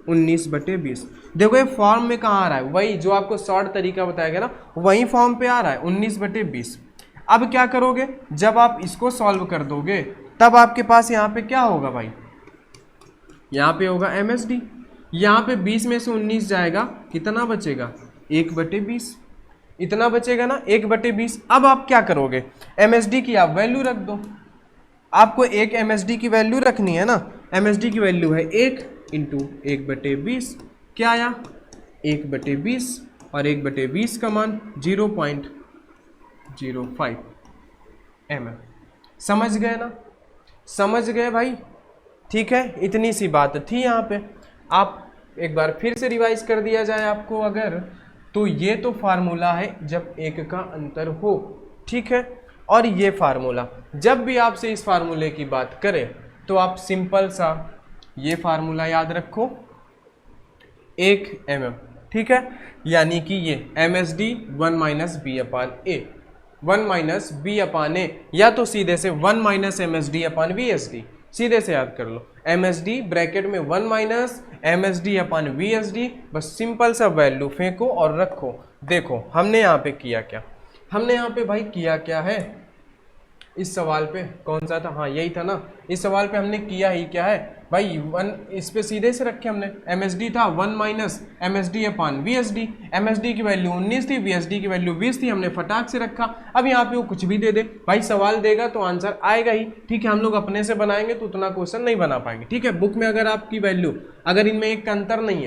19/20। देखो ये फॉर्म में कहाँ आ रहा है? वही जो आपको शॉर्ट तरीका बताया गया ना, वही फॉर्म पे आ रहा है 19/20। अब क्या करोगे? जब आप इसको सॉल्व कर दोगे तब आपके पास यहाँ पे क्या होगा भाई? यहाँ पे होगा MSD। यहाँ पे 20 में से 19 जाएगा, कितना बचेगा? 1/20। इतना बचेगा ना, 1/20। अब आप क्या करोगे? MSD की आप वैल्यू रख दो। आपको 1 MSD की वैल्यू रखनी है ना। MSD की वैल्यू है 1 इंटू 1/20। क्या आया? 1/20, और 1/20 का मान 0.05 mm। समझ गए ना? समझ गए भाई? ठीक है, इतनी सी बात थी यहाँ पे। आप एक बार फिर से रिवाइज कर दिया जाए आपको अगर, तो ये तो फार्मूला है जब एक का अंतर हो, ठीक है। और ये फार्मूला, जब भी आपसे इस फार्मूले की बात करें तो आप सिंपल सा ये फार्मूला याद रखो, 1 mm, ठीक है। यानी कि ये MSD 1 माइनस बी अपान ए, 1 माइनस बी अपान ए, या तो सीधे से 1 माइनस MSD अपान VSD, सीधे से याद कर लो, MSD ब्रैकेट में 1 माइनस MSD अपन VSD, बस सिंपल सा वैल्यू फेंको और रखो। देखो हमने यहाँ पे किया क्या, हमने यहाँ पे भाई किया क्या है, इस सवाल पे कौन सा था, हाँ यही था ना, इस सवाल पे हमने किया ही क्या है भाई, 1 इस पे सीधे से रखे हमने, MSD था 1 माइनस MSD अपन VSD, MSD की वैल्यू 19 थी, VSD की वैल्यू 20 थी, हमने फटाक से रखा। अब यहाँ पे वो कुछ भी दे दे भाई, सवाल देगा तो आंसर आएगा ही, ठीक है। हम लोग अपने से बनाएंगे तो उतना क्वेश्चन नहीं बना पाएंगे, ठीक है। बुक में अगर आपकी वैल्यू, अगर इनमें एक का अंतर नहीं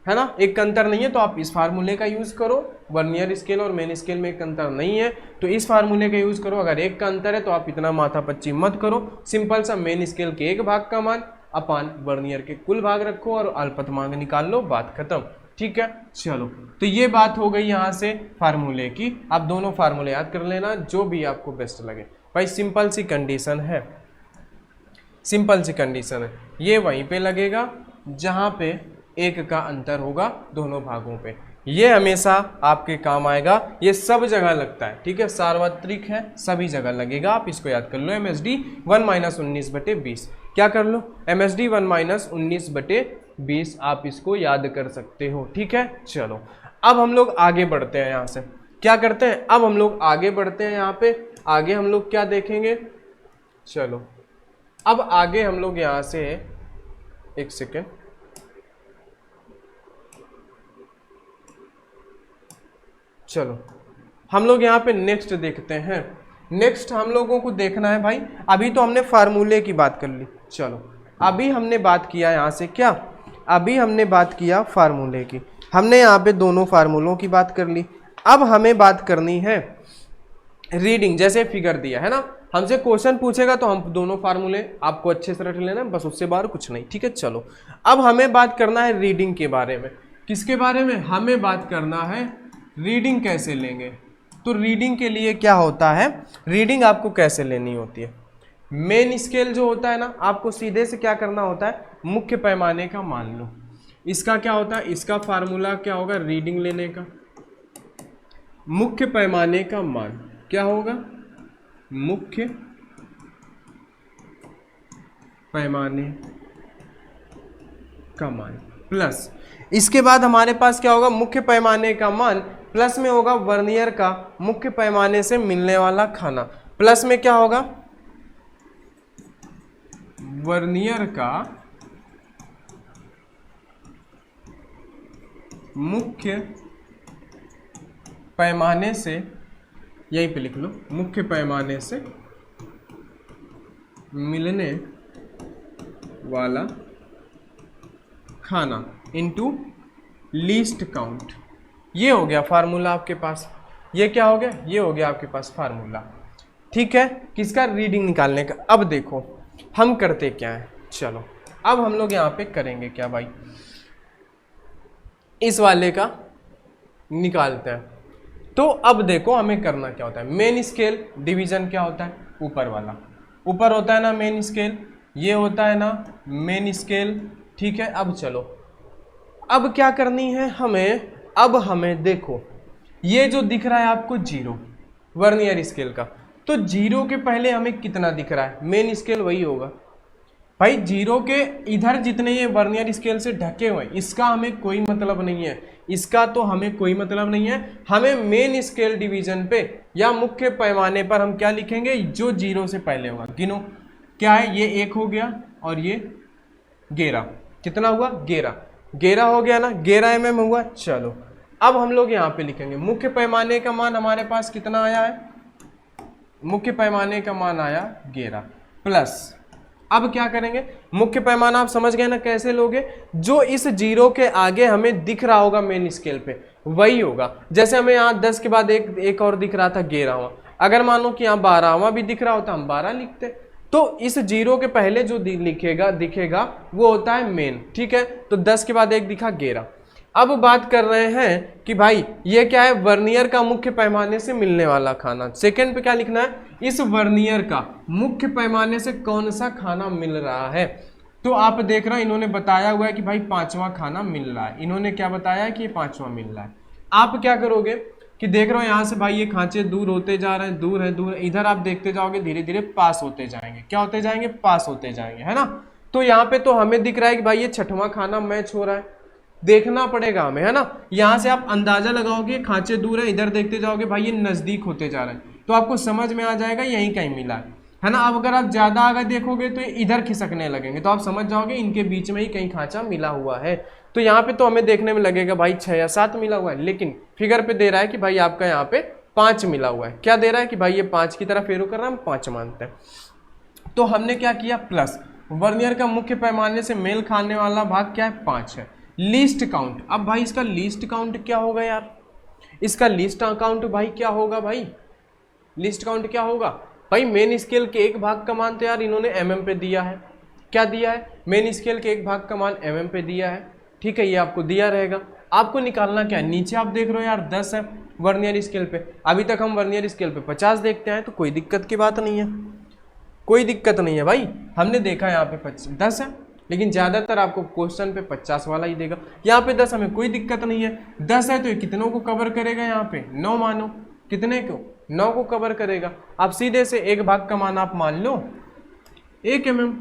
है ना, एक का अंतर नहीं है, तो आप इस फार्मूले का यूज करो, वर्नियर स्केल और मेन स्केल में एक अंतर नहीं है तो इस फार्मूले का यूज करो। अगर एक का अंतर है तो आप इतना माथापच्ची मत करो, सिंपल सा मेन स्केल के एक भाग का मान अपान वर्नियर के कुल भाग रखो और अल्पतमांक निकाल लो, बात खत्म, ठीक है। चलो तो ये बात हो गई यहाँ से फार्मूले की। आप दोनों फार्मूले याद कर लेना, जो भी आपको बेस्ट लगे भाई। सिंपल सी कंडीशन है, सिंपल सी कंडीशन है, ये वहीं पे लगेगा जहाँ पे एक का अंतर होगा दोनों भागों पे, ये हमेशा आपके काम आएगा, ये सब जगह लगता है, ठीक है, सार्वत्रिक है, सभी जगह लगेगा। आप इसको याद कर लो, MSD 1 माइनस 19/20, क्या कर लो, MSD 1 माइनस 19/20, आप इसको याद कर सकते हो, ठीक है। चलो अब हम लोग आगे बढ़ते हैं, यहाँ से क्या करते हैं, अब हम लोग आगे बढ़ते हैं, यहाँ पे आगे हम लोग क्या देखेंगे, चलो अब आगे हम लोग यहाँ से, एक सेकेंड, चलो हम लोग यहाँ पे नेक्स्ट देखते हैं। नेक्स्ट हम लोगों को देखना है भाई, अभी तो हमने फार्मूले की बात कर ली, चलो अभी हमने बात किया यहाँ से क्या, अभी हमने बात किया फार्मूले की, हमने यहाँ पे दोनों फार्मूलों की बात कर ली। अब हमें बात करनी है रीडिंग, जैसे फिगर दिया है ना, हमसे क्वेश्चन पूछेगा तो हम दोनों फार्मूले आपको अच्छे से रट लेना, बस उससे बाहर कुछ नहीं, ठीक है। चलो अब हमें बात करना है रीडिंग के बारे में, किसके बारे में, हमें बात करना है रीडिंग कैसे लेंगे। तो रीडिंग के लिए क्या होता है, रीडिंग आपको कैसे लेनी होती है, मेन स्केल जो होता है ना, आपको सीधे से क्या करना होता है, मुख्य पैमाने का मान लो, इसका क्या होता है, इसका फार्मूला क्या होगा, रीडिंग लेने का, मुख्य पैमाने का मान क्या होगा, मुख्य पैमाने का मान प्लस, इसके बाद हमारे पास क्या होगा, मुख्य पैमाने का मान प्लस में होगा वर्नियर का मुख्य पैमाने से मिलने वाला खाना, प्लस में क्या होगा, वर्नियर का मुख्य पैमाने से, यहीं पे लिख लो, मुख्य पैमाने से मिलने वाला खाना इनटू लीस्ट काउंट। ये हो गया फार्मूला आपके पास, ये क्या हो गया, ये हो गया आपके पास फार्मूला, ठीक है, किसका, रीडिंग निकालने का। अब देखो हम करते क्या है, चलो अब हम लोग यहाँ पे करेंगे क्या भाई, इस वाले का निकालते हैं। तो अब देखो हमें करना क्या होता है, मेन स्केल डिवीजन क्या होता है, ऊपर वाला, ऊपर होता है ना मेन स्केल, ये होता है ना मेन स्केल, ठीक है। अब चलो अब क्या करनी है हमें, अब हमें देखो ये जो दिख रहा है आपको जीरो वर्नियर स्केल का, तो जीरो के पहले हमें कितना दिख रहा है, मेन स्केल वही होगा भाई, जीरो के इधर जितने ये वर्नियर स्केल से ढके हुए इसका हमें कोई मतलब नहीं है, इसका तो हमें कोई मतलब नहीं है, हमें मेन स्केल डिवीजन पे या मुख्य पैमाने पर हम क्या लिखेंगे, जो जीरो से पहले होगा। गिनो क्या है, ये 1 हो गया और ये 11, कितना हुआ 11, 11 हो गया ना, 11 mm हुआ। चलो अब हम लोग यहाँ पे लिखेंगे मुख्य पैमाने का मान हमारे पास कितना आया है, मुख्य पैमाने का मान आया 11 प्लस, अब क्या करेंगे, मुख्य पैमाना आप समझ गए ना कैसे लोगे, जो इस जीरो के आगे हमें दिख रहा होगा मेन स्केल पे वही होगा। जैसे हमें यहाँ 10 के बाद एक और दिख रहा था 11वां, अगर मानो कि यहाँ 12वां भी दिख रहा होता हम 12 लिखते, तो इस जीरो के पहले जो दिखेगा वो होता है मेन, ठीक है। तो 10 के बाद 1 दिखा 11। अब बात कर रहे हैं कि भाई ये क्या है, वर्नियर का मुख्य पैमाने से मिलने वाला खाना। सेकंड पे क्या लिखना है, इस वर्नियर का मुख्य पैमाने से कौन सा खाना मिल रहा है। तो आप देख रहे हैं इन्होंने बताया हुआ है कि भाई 5वां खाना मिल रहा है, इन्होंने क्या बताया है कि ये 5वां मिल रहा है। आप क्या करोगे, कि देख रहे हो यहाँ से भाई ये खांचे दूर होते जा रहे हैं, दूर है दूर है, इधर आप देखते जाओगे धीरे धीरे पास होते जाएंगे, क्या होते जाएंगे, पास होते जाएंगे, है ना। तो यहाँ पे तो हमें दिख रहा है कि भाई ये छठवां खाना मैच हो रहा है, देखना पड़ेगा हमें, है ना। यहाँ से आप अंदाजा लगाओगे खांचे दूर है, इधर देखते जाओगे भाई ये नजदीक होते जा रहे हैं, तो आपको समझ में आ जाएगा यहीं कहीं मिला है ना। अब अगर आप ज्यादा आगे देखोगे तो इधर खिसकने लगेंगे, तो आप समझ जाओगे इनके बीच में ही कहीं खांचा मिला हुआ है। तो यहाँ पे तो हमें देखने में लगेगा भाई 6 या 7 मिला हुआ है, लेकिन फिगर पे दे रहा है कि भाई आपका यहाँ पे 5 मिला हुआ है। क्या दे रहा है कि भाई ये 5 की तरफ एरो कर रहा है, हम 5 मानते हैं। तो हमने क्या किया, प्लस वर्नियर का मुख्य पैमाने से मेल खाने वाला भाग क्या है, 5 है। लीस्ट काउंट, अब भाई इसका लीस्ट काउंट क्या होगा यार, इसका लीस्ट काउंट भाई क्या होगा, भाई लीस्ट काउंट क्या होगा भाई, मेन स्केल के एक भाग का मान तो यार इन्होंने mm पे दिया है, क्या दिया है, मेन स्केल के एक भाग का मान mm पे दिया है, ठीक है, ये आपको दिया रहेगा। आपको निकालना क्या है, नीचे आप देख रहे हो यार 10 है वर्नियर स्केल पे, अभी तक हम वर्नियर स्केल पे 50 देखते हैं, तो कोई दिक्कत की बात नहीं है, कोई दिक्कत नहीं है भाई। हमने देखा यहाँ पे 10 है, लेकिन ज़्यादातर आपको क्वेश्चन पे 50 वाला ही देगा, यहाँ पे 10 हमें कोई दिक्कत नहीं है। 10 है तो ये कितनों को कवर करेगा, यहाँ पे 9 मानो, कितने को, 9 को कवर करेगा। आप सीधे से एक भाग का मान आप मान लो 1 mm,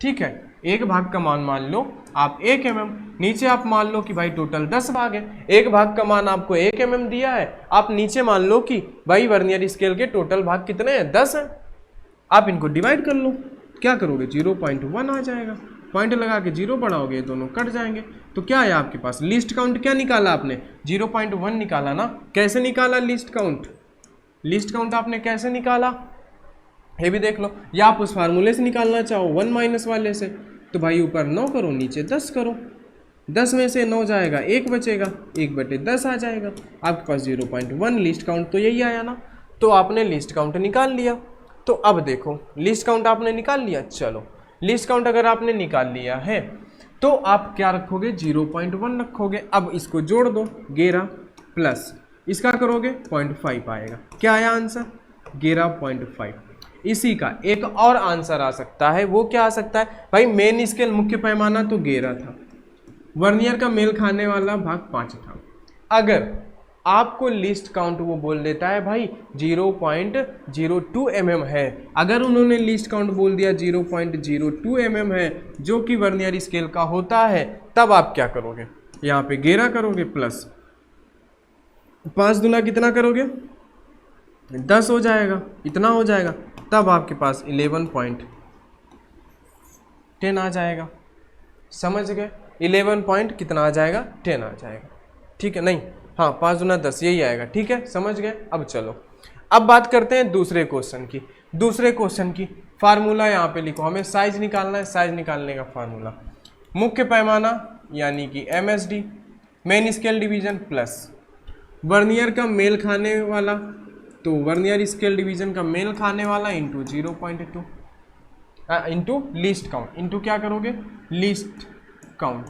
ठीक है, एक भाग का मान लो आप 1 mm, नीचे आप मान लो कि भाई टोटल 10 भाग है, एक भाग का मान आपको 1 mm दिया है, आप नीचे मान लो कि भाई वर्नियर स्केल के टोटल भाग कितने हैं, 10 है। आप इनको डिवाइड कर लो, क्या करोगे 0.1 आ जाएगा, पॉइंट लगा के 0 बढ़ाओगे दोनों कट जाएंगे। तो क्या है आपके पास लीस्ट काउंट, क्या निकाला आपने 0.1 निकाला ना। कैसे निकाला लीस्ट काउंट, लीस्ट काउंट आपने कैसे निकाला ये भी देख लो, या आप उस फार्मूले से निकालना चाहो 1 माइनस वाले से, तो भाई ऊपर 9 करो नीचे 10 करो, 10 में से 9 जाएगा 1 बचेगा, 1/10 आ जाएगा, आपके पास 0.1 लीस्ट काउंट तो यही आया ना। तो आपने लीस्ट काउंट निकाल लिया। तो अब देखो लिस्ट काउंट आपने निकाल लिया, चलो लिस्ट काउंट अगर आपने निकाल लिया है तो आप क्या रखोगे 0.1 रखोगे। अब इसको जोड़ दो 11 प्लस इसका करोगे 0.5 आएगा, क्या आया आंसर 11.5। इसी का एक और आंसर आ सकता है, वो क्या आ सकता है भाई, मेन स्केल मुख्य पैमाना तो 11 था, वर्नियर का मेल खाने वाला भाग 5 था। अगर आपको लिस्ट काउंट वो बोल देता है भाई 0.02 mm है, अगर उन्होंने लिस्ट काउंट बोल दिया 0.02 mm है जो कि वर्नियर स्केल का होता है, तब आप क्या करोगे, यहाँ पे 11 करोगे प्लस 5 दूना कितना करोगे 10 हो जाएगा, इतना हो जाएगा, तब आपके पास 11.10 आ जाएगा। समझ गए, 11 पॉइंट कितना आ जाएगा 10 आ जाएगा, ठीक है, नहीं हाँ 5 दूना 10 यही आएगा, ठीक है, समझ गए। अब चलो अब बात करते हैं दूसरे क्वेश्चन की। दूसरे क्वेश्चन की फार्मूला यहाँ पे लिखो, हमें साइज निकालना है, साइज निकालने का फार्मूला मुख्य पैमाना यानी कि MSD main scale division plus vernier का मेल खाने वाला, तो वर्नियर स्केल डिवीजन का मेल खाने वाला into 0.2 into least count, into क्या करोगे लीस्ट काउंट।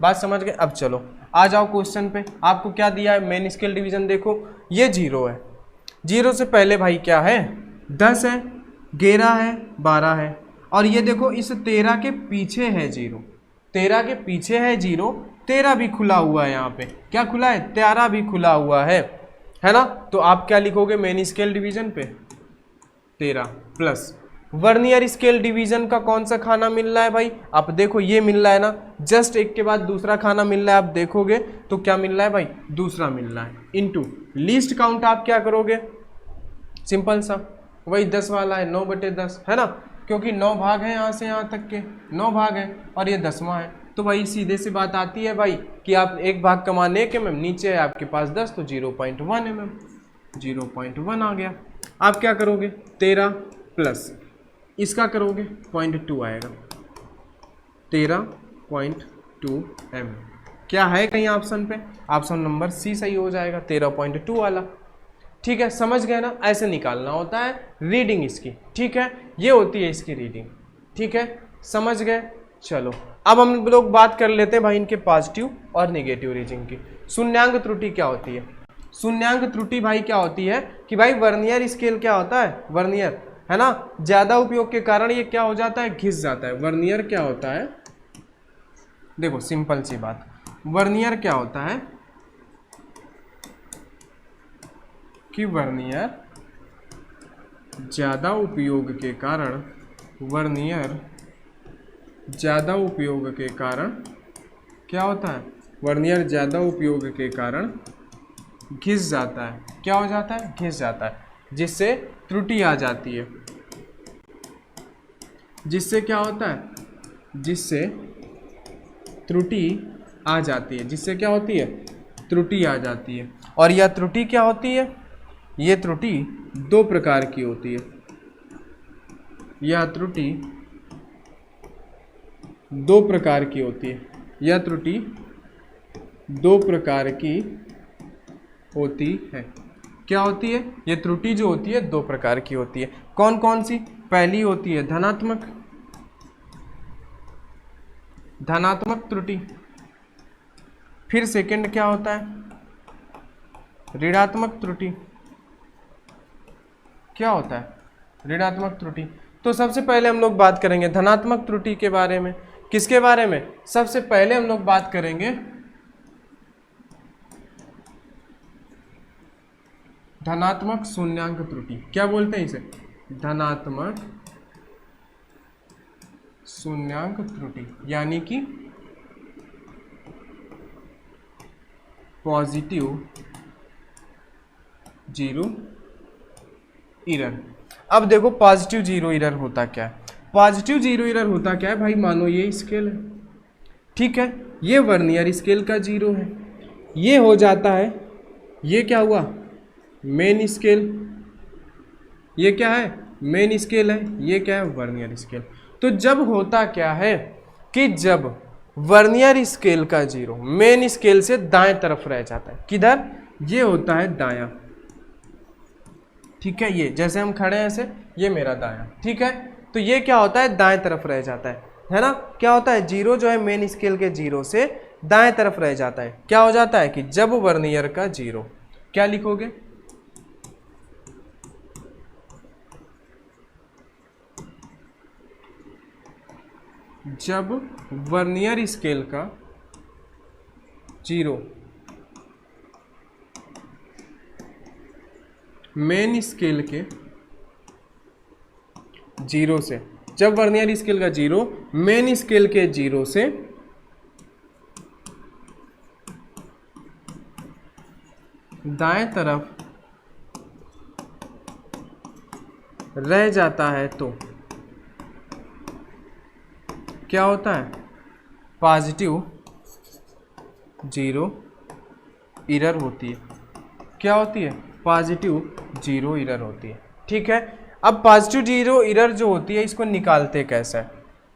बात समझ गए। अब चलो आ जाओ क्वेश्चन पे, आपको क्या दिया है मेन स्केल डिवीजन, देखो ये 0 है, 0 से पहले भाई क्या है 10 है, 11 है, 12 है, और ये देखो इस 13 के पीछे है 0, 13 के पीछे है 0, 13 भी खुला हुआ है, यहाँ पे क्या खुला है 13 भी खुला हुआ है ना। तो आप क्या लिखोगे मेन स्केल डिवीजन पे 13 प्लस वर्नियर स्केल डिवीजन का कौन सा खाना मिल रहा है भाई, आप देखो ये मिल रहा है ना, जस्ट एक के बाद दूसरा खाना मिल रहा है, आप देखोगे तो क्या मिल रहा है भाई दूसरा मिल रहा है, इनटू लीस्ट काउंट आप क्या करोगे सिंपल सा वही 10 वाला है 9/10 है ना, क्योंकि 9 भाग है यहाँ से यहाँ तक के 9 भाग है और ये 10वां है, तो भाई सीधे से बात आती है भाई कि आप एक भाग का मान 1 mm, नीचे है आपके पास 10 तो 0.1 mm, 0.1 आ गया। आप क्या करोगे 13 प्लस इसका करोगे 0.2 आएगा, 13.2 mm। क्या है कहीं ऑप्शन पे, ऑप्शन नंबर सी सही हो जाएगा 13.2 वाला, ठीक है, समझ गए ना। ऐसे निकालना होता है रीडिंग इसकी, ठीक है, ये होती है इसकी रीडिंग, ठीक है, समझ गए। चलो अब हम लोग बात कर लेते हैं भाई इनके पॉजिटिव और नेगेटिव रीडिंग की। शून्यांक त्रुटि क्या होती है, शून्यांक त्रुटि भाई क्या होती है कि भाई वर्नियर स्केल क्या होता है, वर्नियर है ना, ज्यादा उपयोग के कारण ये क्या हो जाता है घिस जाता है। वर्नियर क्या होता है, देखो सिंपल सी बात, वर्नियर क्या होता है कि वर्नियर ज़्यादा उपयोग के कारण क्या होता है, वर्नियर ज़्यादा उपयोग के कारण घिस जाता है। क्या हो जाता है, घिस जाता है, जिससे त्रुटि आ जाती है। जिससे क्या होता है, जिससे त्रुटि आ जाती है। जिससे क्या होती है, त्रुटि आ जाती है। और यह त्रुटि क्या होती है, ये त्रुटि दो प्रकार की होती है। यह त्रुटि दो प्रकार की होती है। यह त्रुटि दो प्रकार की होती है। क्या होती है, ये त्रुटि जो होती है दो प्रकार की होती है। कौन कौन सी, पहली होती है धनात्मक त्रुटि। फिर सेकंड क्या होता है, ऋणात्मक त्रुटि। क्या होता है, ऋणात्मक त्रुटि। तो सबसे पहले हम लोग बात करेंगे धनात्मक त्रुटि के बारे में। किसके बारे में, सबसे पहले हम लोग बात करेंगे धनात्मक शून्यांक त्रुटि। क्या बोलते हैं इसे, धनात्मक शून्यांक त्रुटि, यानी कि पॉजिटिव जीरो एरर। अब देखो पॉजिटिव जीरो एरर होता क्या है। पॉजिटिव जीरो एरर होता क्या है भाई, मानो ये स्केल है, ठीक है, ये वर्नियर स्केल का जीरो है, ये हो जाता है, ये क्या हुआ, मेन स्केल। ये क्या है, मेन स्केल है, ये क्या है, वर्नियर स्केल। तो जब होता क्या है कि जब वर्नियर स्केल का जीरो मेन स्केल से दाएं तरफ रह जाता है, किधर, ये होता है दायां, ठीक है, ये जैसे हम खड़े हैं ऐसे, ये मेरा दायां, ठीक है, तो ये क्या होता है, दाएं तरफ रह जाता है ना। क्या होता है, जीरो जो है मेन स्केल के जीरो से दाएं तरफ रह जाता है। क्या हो जाता है कि जब वर्नियर का जीरो, क्या लिखोगे, जब वर्नियर स्केल का जीरो मेन स्केल के जीरो से, जब वर्नियर स्केल का जीरो मेन स्केल के जीरो से दाएं तरफ रह जाता है तो क्या होता है, पॉजिटिव जीरो एरर होती है। क्या होती है, पॉजिटिव जीरो एरर होती है, ठीक है। अब पॉजिटिव जीरो एरर जो होती है इसको निकालते कैसे,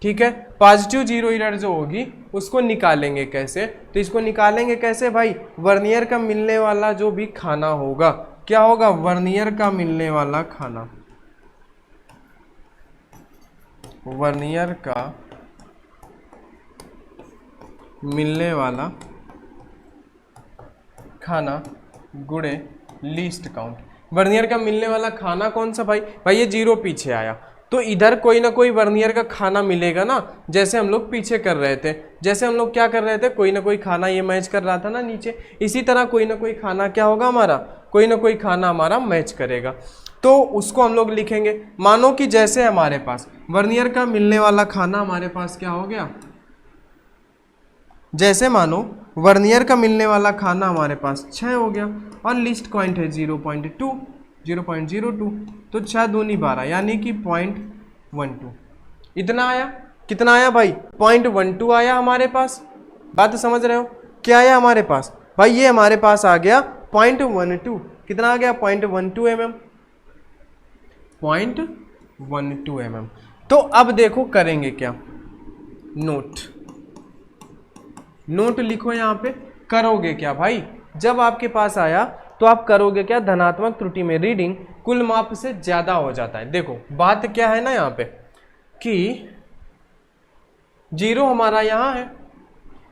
ठीक है, पॉजिटिव जीरो एरर जो होगी उसको निकालेंगे कैसे, तो इसको निकालेंगे कैसे भाई, वर्नियर का मिलने वाला जो भी खाना होगा, क्या होगा, वर्नियर का मिलने वाला खाना, वर्नियर का मिलने वाला खाना गुणे लीस्ट काउंट। वर्नियर का मिलने वाला खाना कौन सा भाई, ये जीरो पीछे आया तो इधर कोई ना कोई वर्नियर का खाना मिलेगा ना, जैसे हम लोग पीछे कर रहे थे, जैसे हम लोग क्या कर रहे थे, कोई ना कोई खाना ये मैच कर रहा था ना नीचे, इसी तरह कोई ना कोई खाना क्या होगा हमारा, कोई ना कोई खाना हमारा मैच करेगा, तो उसको हम लोग लिखेंगे। मानो कि जैसे हमारे पास वर्नियर का मिलने वाला खाना हमारे पास क्या हो गया, जैसे मानो वर्नियर का मिलने वाला खाना हमारे पास 6 हो गया और लिस्ट पॉइंट है 0.02, तो 6 दूनी 12 यानी कि 0.12 इतना आया। कितना आया भाई, 0.12 आया हमारे पास। बात समझ रहे हो, क्या आया हमारे पास भाई, ये हमारे पास आ गया 0.12। कितना आ गया, 0.12 mm, 0.12 mm। तो अब देखो करेंगे क्या, नोट लिखो यहाँ पे। करोगे क्या भाई, जब आपके पास आया तो आप करोगे क्या, धनात्मक त्रुटि में रीडिंग कुल माप से ज्यादा हो जाता है। देखो बात क्या है ना यहाँ पे कि जीरो हमारा यहाँ है,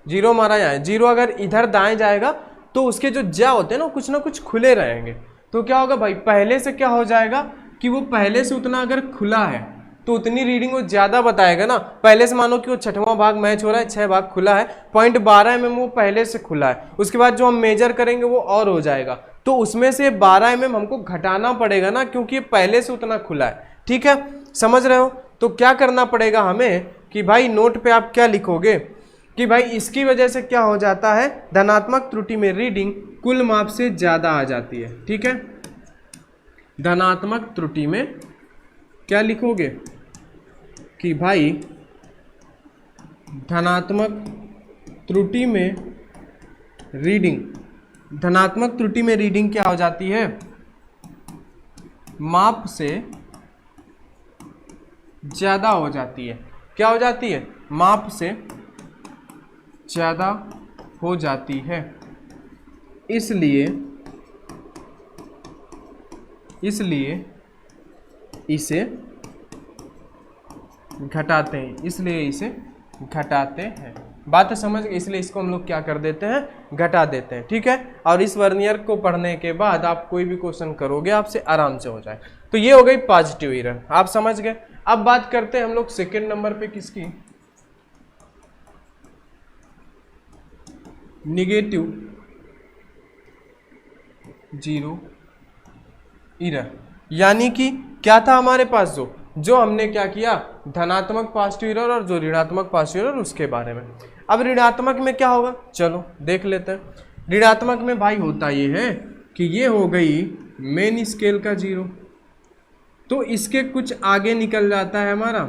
जीरो हमारा यहाँ है, जीरो अगर इधर दाएं जाएगा तो उसके जो ज्या होते हैं ना कुछ खुले रहेंगे, तो क्या होगा भाई, पहले से क्या हो जाएगा कि वो पहले से उतना अगर खुला है तो उतनी रीडिंग वो ज़्यादा बताएगा ना। पहले से मानो कि वो 6वां भाग मैच हो रहा है, 6 भाग खुला है, 0.12 mm वो पहले से खुला है, उसके बाद जो हम मेजर करेंगे वो और हो जाएगा, तो उसमें से 12 mm हमको घटाना पड़ेगा ना, क्योंकि ये पहले से उतना खुला है। ठीक है, समझ रहे हो? तो क्या करना पड़ेगा हमें कि भाई नोट पे आप क्या लिखोगे कि भाई इसकी वजह से क्या हो जाता है, धनात्मक त्रुटि में रीडिंग कुल माप से ज़्यादा आ जाती है। ठीक है, धनात्मक त्रुटि में क्या लिखोगे कि भाई धनात्मक त्रुटि में रीडिंग, धनात्मक त्रुटि में रीडिंग क्या हो जाती है, माप से ज़्यादा हो जाती है। क्या हो जाती है? माप से ज़्यादा हो जाती है। इसलिए इसे घटाते हैं, इसलिए इसे घटाते हैं। बात समझ गए? इसलिए इसको हम लोग क्या कर देते हैं, घटा देते हैं। ठीक है, और इस वर्नियर को पढ़ने के बाद आप कोई भी क्वेश्चन करोगे आपसे आराम से हो जाए। तो ये हो गई पॉजिटिव एरर, आप समझ गए। अब बात करते हैं हम लोग सेकेंड नंबर पे किसकी, निगेटिव जीरो एरर। यानी कि क्या था हमारे पास, जो हमने क्या किया, धनात्मक पॉजिटिव एरर और जो ऋणात्मक पॉजिटिव एरर, उसके बारे में। अब ऋणात्मक में क्या होगा, चलो देख लेते हैं। ऋणात्मक में भाई होता ये है कि ये हो गई मेन स्केल का 0, तो इसके कुछ आगे निकल जाता है हमारा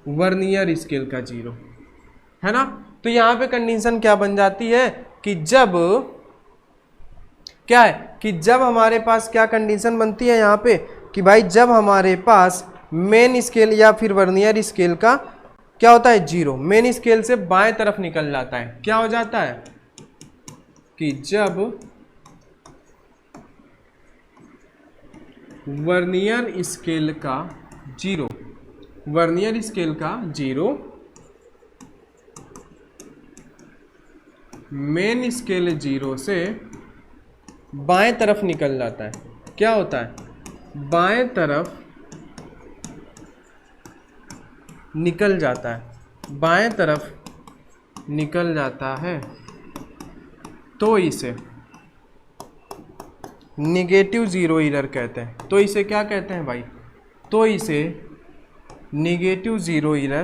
वर्नियर स्केल का 0, है ना। तो यहाँ पे कंडीशन क्या बन जाती है कि जब क्या है कि जब हमारे पास क्या कंडीशन बनती है यहाँ पे कि भाई जब हमारे पास मेन स्केल या फिर वर्नियर स्केल का क्या होता है 0, मेन स्केल से बाएं तरफ निकल जाता है। क्या हो जाता है कि जब वर्नियर स्केल का 0, वर्नियर स्केल का 0 मेन स्केल 0 से बाएं तरफ निकल जाता है। क्या होता है, बाएं तरफ निकल जाता है, बाएं तरफ निकल जाता है, तो इसे निगेटिव जीरो एरर कहते हैं। तो इसे क्या कहते हैं भाई, तो इसे निगेटिव जीरो एरर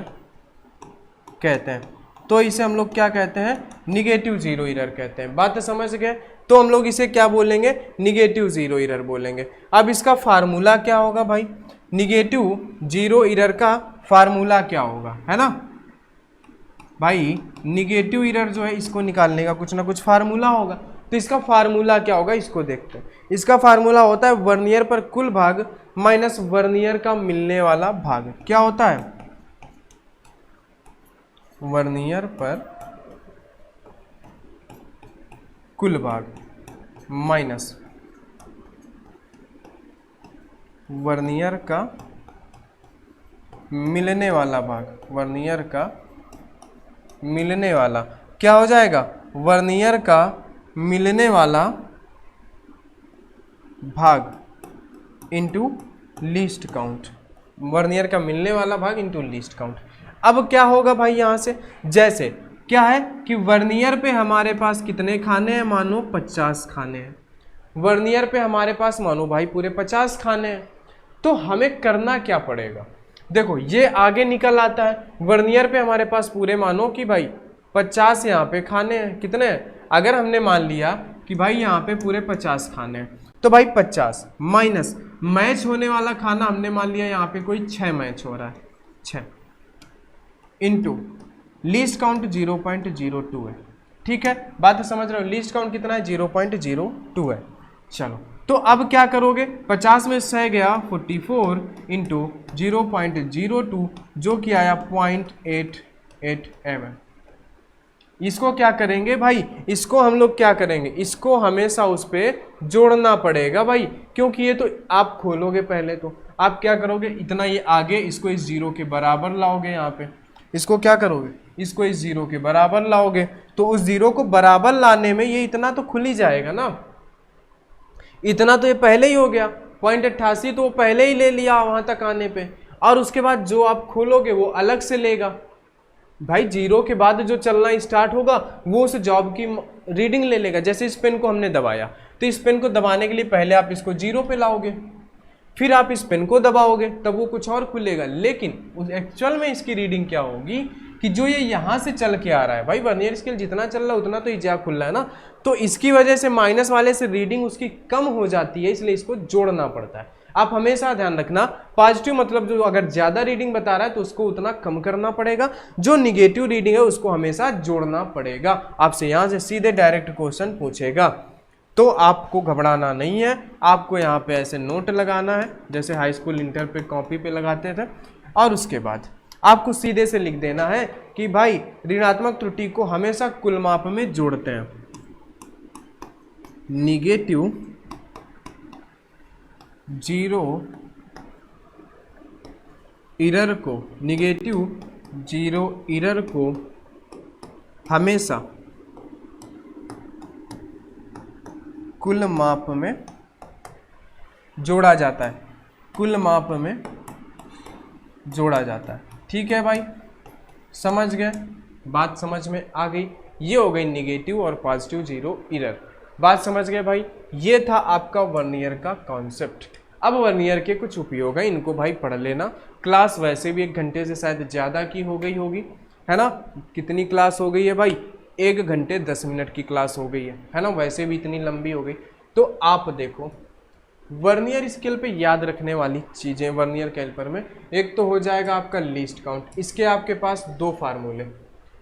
कहते हैं। तो इसे हम लोग क्या कहते हैं, निगेटिव जीरो एरर कहते हैं। बात समझ गए? तो हम लोग इसे क्या बोलेंगे, निगेटिव जीरो एरर बोलेंगे। अब इसका फार्मूला क्या होगा भाई, निगेटिव जीरो एरर का फार्मूला क्या होगा, है ना भाई। निगेटिव एरर जो है इसको निकालने का कुछ ना कुछ फार्मूला होगा। तो इसका फार्मूला क्या होगा, इसको देखते हैं। इसका फार्मूला होता है वर्नियर पर कुल भाग माइनस वर्नियर का मिलने वाला भाग। क्या होता है, वर्नियर पर कुल भाग माइनस वर्नियर का मिलने वाला भाग, वर्नियर का मिलने वाला। क्या हो जाएगा, वर्नियर का मिलने वाला भाग इनटू लीस्ट काउंट, वर्नियर का मिलने वाला भाग इनटू लीस्ट काउंट। अब क्या होगा भाई यहाँ से, जैसे क्या है कि वर्नियर पे हमारे पास कितने खाने हैं, मानो 50 खाने हैं। वर्नियर पे हमारे पास मानो भाई पूरे 50 खाने हैं। तो हमें करना क्या पड़ेगा, देखो ये आगे निकल आता है, वर्नियर पे हमारे पास पूरे मानो कि भाई 50 यहाँ पे खाने हैं। कितने हैं, अगर हमने मान लिया कि भाई यहाँ पे पूरे 50 खाने हैं, तो भाई 50 माइनस मैच होने वाला खाना हमने मान लिया यहाँ पे कोई 6 मैच हो रहा है, 6 इंटू लीस्ट काउंट 0.02 है। ठीक है, बात समझ रहे हो, लीस्ट काउंट कितना है, 0.02 है। चलो तो अब क्या करोगे, 50 में 6 गया 44 इंटू 0.02 जो कि आया 0.88 mm। इसको क्या करेंगे भाई, इसको हम लोग क्या करेंगे, इसको हमेशा उस पर जोड़ना पड़ेगा भाई, क्योंकि ये तो आप खोलोगे पहले, तो आप क्या करोगे, इतना ये आगे इसको इस 0 के बराबर लाओगे, यहाँ पे इसको क्या करोगे, इसको इस 0 के बराबर लाओगे। तो उस 0 को बराबर लाने में ये इतना तो खुल ही जाएगा ना, इतना तो ये पहले ही हो गया, 0.88 तो वो पहले ही ले लिया वहां तक आने पे, और उसके बाद जो आप खोलोगे वो अलग से लेगा। भाई 0 के बाद जो चलना स्टार्ट होगा वो उस जॉब की रीडिंग ले लेगा। जैसे इस पेन को हमने दबाया, तो इस पेन को दबाने के लिए पहले आप इसको 0 पे लाओगे, फिर आप इस पेन को दबाओगे, तब वो कुछ और खुलेगा। लेकिन एक्चुअल में इसकी रीडिंग क्या होगी कि जो ये यहाँ से चल के आ रहा है, भाई वर्नियर स्केल जितना चल रहा है उतना तो इजा खुल रहा है ना, तो इसकी वजह से माइनस वाले से रीडिंग उसकी कम हो जाती है, इसलिए इसको जोड़ना पड़ता है। आप हमेशा ध्यान रखना, पॉजिटिव मतलब जो अगर ज्यादा रीडिंग बता रहा है तो उसको उतना कम करना पड़ेगा, जो निगेटिव रीडिंग है उसको हमेशा जोड़ना पड़ेगा। आपसे यहाँ से सीधे डायरेक्ट क्वेश्चन पूछेगा, तो आपको घबराना नहीं है। आपको यहाँ पे ऐसे नोट लगाना है जैसे हाई स्कूल इंटर पे कॉपी पे लगाते थे, और उसके बाद आपको सीधे से लिख देना है कि भाई ऋणात्मक त्रुटि को हमेशा कुल माप में जोड़ते हैं। निगेटिव 0 एरर को, निगेटिव 0 एरर को हमेशा कुल माप में जोड़ा जाता है, कुल माप में जोड़ा जाता है। ठीक है भाई, समझ गए, बात समझ में आ गई। ये हो गई निगेटिव और पॉजिटिव 0 एरर, बात समझ गए भाई। ये था आपका वर्नियर का कॉन्सेप्ट। अब वर्नियर के कुछ उपयोग है, इनको भाई पढ़ लेना। क्लास वैसे भी 1 घंटे से शायद ज़्यादा की हो गई होगी, है ना। कितनी क्लास हो गई है भाई? 1 घंटे 10 मिनट की क्लास हो गई है ना, वैसे भी इतनी लंबी हो गई। तो आप देखो वर्नियर स्केल पे याद रखने वाली चीज़ें वर्नियर कैलिपर में, एक तो हो जाएगा आपका लीस्ट काउंट। इसके आपके पास 2 फार्मूले,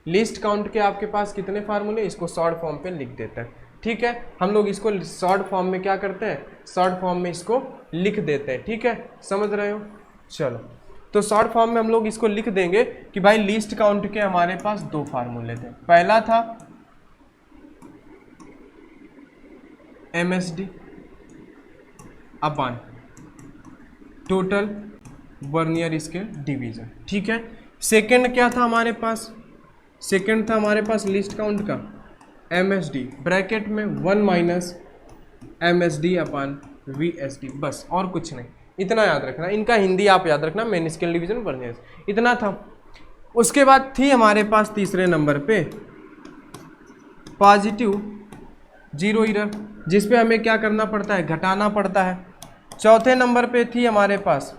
लीस्ट काउंट के आपके पास कितने फार्मूले, इसको शॉर्ट फॉर्म पे लिख देते हैं। ठीक है, हम लोग इसको शॉर्ट फॉर्म में क्या करते हैं, शॉर्ट फॉर्म में इसको लिख देते हैं। ठीक है, समझ रहे हो? चलो, तो शॉर्ट फॉर्म में हम लोग इसको लिख देंगे कि भाई लीस्ट काउंट के हमारे पास 2 फार्मूले थे। पहला था MSD upon total vernier scale division. ठीक है, सेकंड क्या था हमारे पास, सेकंड था हमारे पास लीस्ट काउंट का MSD ब्रैकेट में 1 माइनस MSD अपॉन VSD, बस और कुछ नहीं, इतना याद रखना। इनका हिंदी आप याद रखना, मेन स्केल डिवीजन वर्नियर, इतना था। उसके बाद थी हमारे पास तीसरे नंबर पे पॉजिटिव 0 एरर, जिसपे हमें क्या करना पड़ता है, घटाना पड़ता है। चौथे नंबर पे थी हमारे पास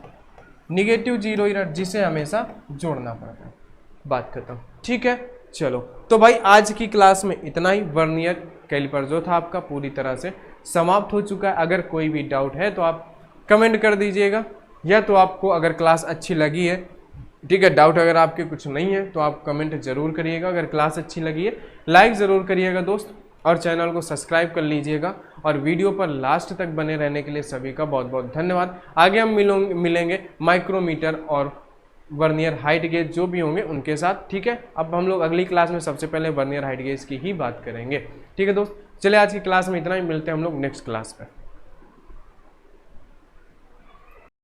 निगेटिव 0 एरर, जिसे हमेशा जोड़ना पड़ता है। बात खत्म। ठीक है, चलो तो भाई आज की क्लास में इतना ही। वर्नियर कैलिपर जो था आपका पूरी तरह से समाप्त हो चुका है। अगर कोई भी डाउट है तो आप कमेंट कर दीजिएगा, या तो आपको अगर क्लास अच्छी लगी है, ठीक है, डाउट अगर आपके कुछ नहीं है तो आप कमेंट जरूर करिएगा। अगर क्लास अच्छी लगी है लाइक ज़रूर करिएगा दोस्त, और चैनल को सब्सक्राइब कर लीजिएगा। और वीडियो पर लास्ट तक बने रहने के लिए सभी का बहुत बहुत धन्यवाद। आगे हम मिलेंगे माइक्रोमीटर और वर्नियर हाइट गेज जो भी होंगे उनके साथ। ठीक है, अब हम लोग अगली क्लास में सबसे पहले वर्नियर हाइट गेज की ही बात करेंगे। ठीक है दोस्त, चलिए आज की क्लास में इतना ही, मिलते हैं हम लोग नेक्स्ट क्लास में।